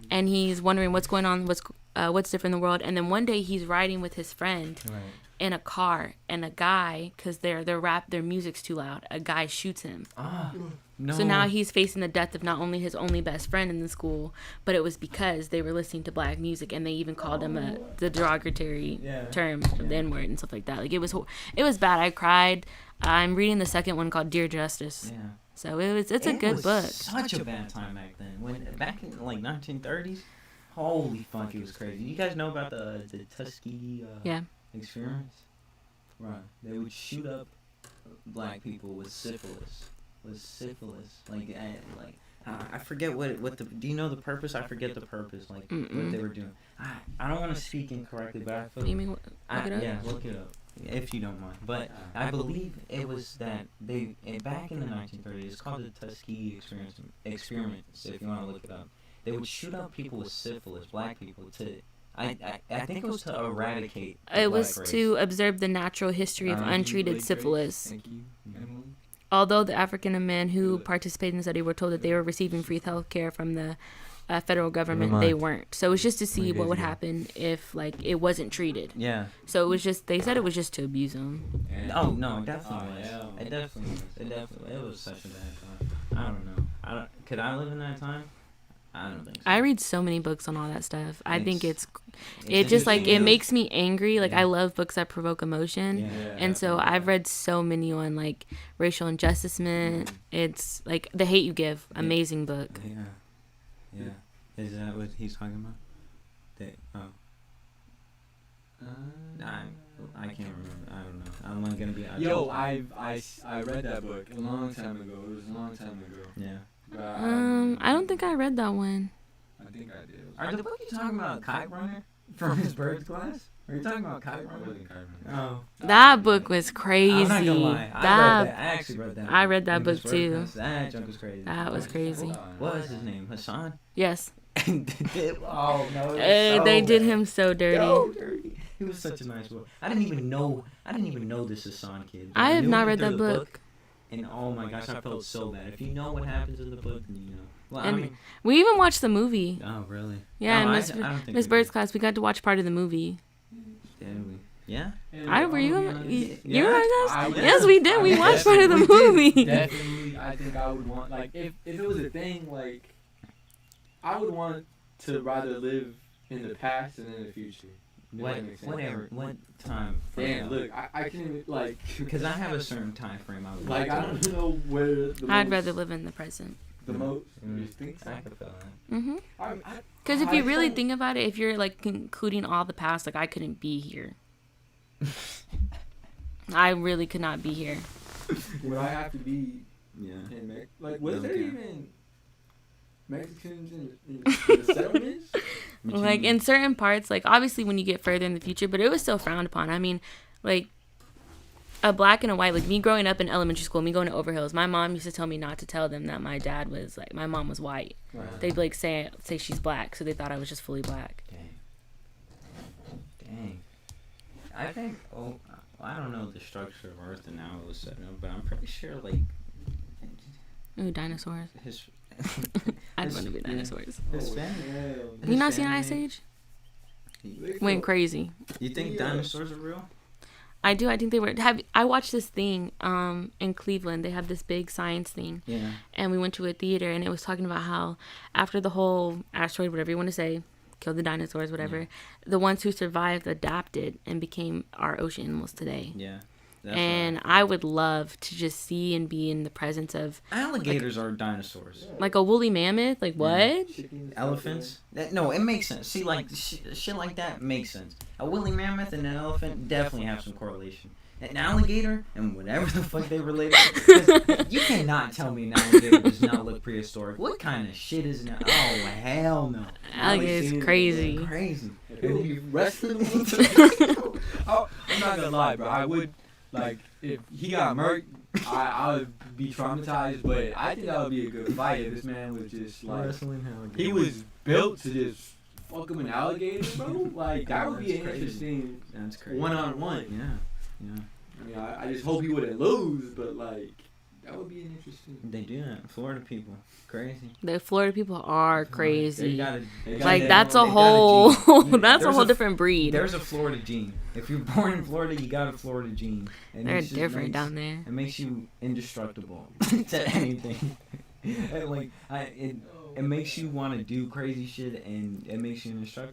and he's wondering what's going on, what's different in the world, and then one day he's riding with his friend Right. in a car, and a guy, because their music's too loud, a guy shoots him. No. So now he's facing the death of not only his only best friend in the school, but it was because they were listening to black music, and they even called him the derogatory Yeah. term of the N-word and stuff like that. Like it was bad. I cried. I'm reading the second one called Dear Justice. Yeah. So it's a good was book. Such a bad time back then. Back in like 1930s, holy fuck, it was crazy. You guys know about the Tuskegee Yeah. experiments? Right. They would shoot up black people with syphilis. I forget what the. Do you know the purpose? I forget the purpose. Like Mm-mm. what they were doing. I don't want to speak incorrectly, but I feel. You mean look it up? Yeah, look it up if you don't mind. But I believe it was that they back in the 1930s. It's called the Tuskegee experiments. If you want to look it up, they would shoot up people with syphilis, black people, to. I think it was to eradicate. the It black was race. to observe the natural history of Thank you, untreated syphilis. Thank you, Emily. Although the African men who participated in the study were told that they were receiving free health care from the federal government, mind. they weren't. So it was just to see It what is, would yeah. happen if like it wasn't treated. Yeah. So it was just, they said it was just to abuse them. Oh no, it definitely Oh, was. yeah. It definitely was. It was such a bad time. I don't know. Could I live in that time? I don't think so. I read so many books on all that stuff. I think it It's just like, it interesting. makes me angry. Like Yeah. I love books that provoke emotion. Yeah. And so I've read so many on like racial injusticement. It's like The Hate You Give, amazing book. Yeah. Yeah. Is that what he's talking about? I can't remember. I don't know. I'm not gonna be. I read that book a long time ago. It was a long time ago. Yeah. But I don't think I read that one. I think I did. Are the book you talking about Kite Runner from his bird's class? Are you talking about Kite I Runner? wasn't Kyrie. Oh. That book was crazy. I'm not gonna lie. I actually read that. I read that in his book bird's too. class. That junk was crazy. That was crazy. What was his name? Hassan? Yes. Oh no. They did him so dirty. So dirty. He was such a nice boy. I didn't even know this Hassan kid. I have knew not him read through that the book. And oh my gosh, I felt so bad. If you know what happens in the book, then you know. Well, I And mean, we even watched the movie. oh really? Yeah, No, in I don't think Miss we Bird's did. class, we got to watch part of the movie. Did we? Yeah. Were you? You Yeah. were with us? I was. Yes, we did. We I watched part of the definitely movie. Definitely, I think I would want, like, if it was a thing, like, I would want to rather live in the past than in the future. If that makes sense. What time? Damn, look, I can't even, like, Because I have a certain time frame. I would like, like I to don't know where the I'd most, rather live in the present. the most, Mm. you think so? I could feel that. Mhm. I, Because if I you really think- think about it, if you're like including all the past, like I couldn't be here. I really could not be here. would I have to be Yeah. in like, was Doesn't there count. even Mexicans in the settlements? Like in certain parts, like obviously when you get further in the future, but it was still frowned upon. I mean, like a black and a white, like me growing up in elementary school, me going to Overhills, my mom used to tell me not to tell them that my dad was like, my mom was white. Right. They'd like say she's black, so they thought I was just fully black. Dang. Dang. I think. Oh, I don't know the structure of Earth and how it was set up, but I'm pretty sure like Ooh, dinosaurs. his. I'd want to be dinosaurs. Hispanic. You not seen Ice Hispanic- Age? Went crazy. You think dinosaurs are real? I do. I think they were. I watched this thing in Cleveland. They have this big science thing, Yeah. and we went to a theater, and it was talking about how after the whole asteroid, whatever you want to say, killed the dinosaurs, whatever, the ones who survived adapted and became our ocean animals today. Yeah. That's And right. I would love to just see and be in the presence of Alligators are dinosaurs. like a woolly mammoth. Like what? Elephants? No, it makes sense. See, like shit like that makes sense. A woolly mammoth and an elephant definitely have some correlation. An alligator and whatever the fuck they related to. 'Cause you cannot tell me an alligator does not look prehistoric. What kind of shit is an? Oh hell no! Alligator's crazy. Crazy. He'll be wrestling. I'm not gonna lie, bro. I would like if he got murked. I would be traumatized, but I think that would be a good fight if this man was just like Wrestling alligator. he was built to just fuck him an alligator, bro. Like that would be That's an crazy. interesting That's crazy. one-on-one. Yeah. Yeah. I mean, I just hope he wouldn't lose, but like that would be an interesting. They do that. Florida people. Crazy. The Florida people are They crazy. gotta, Like they that's got a a whole gene. that's a There's whole a- different breed. There's a Florida gene. If you're born in Florida, you got a Florida gene. And They're it just different makes- down there. It makes you indestructible to anything. And like it makes you want to do crazy shit, and it makes you indestructible.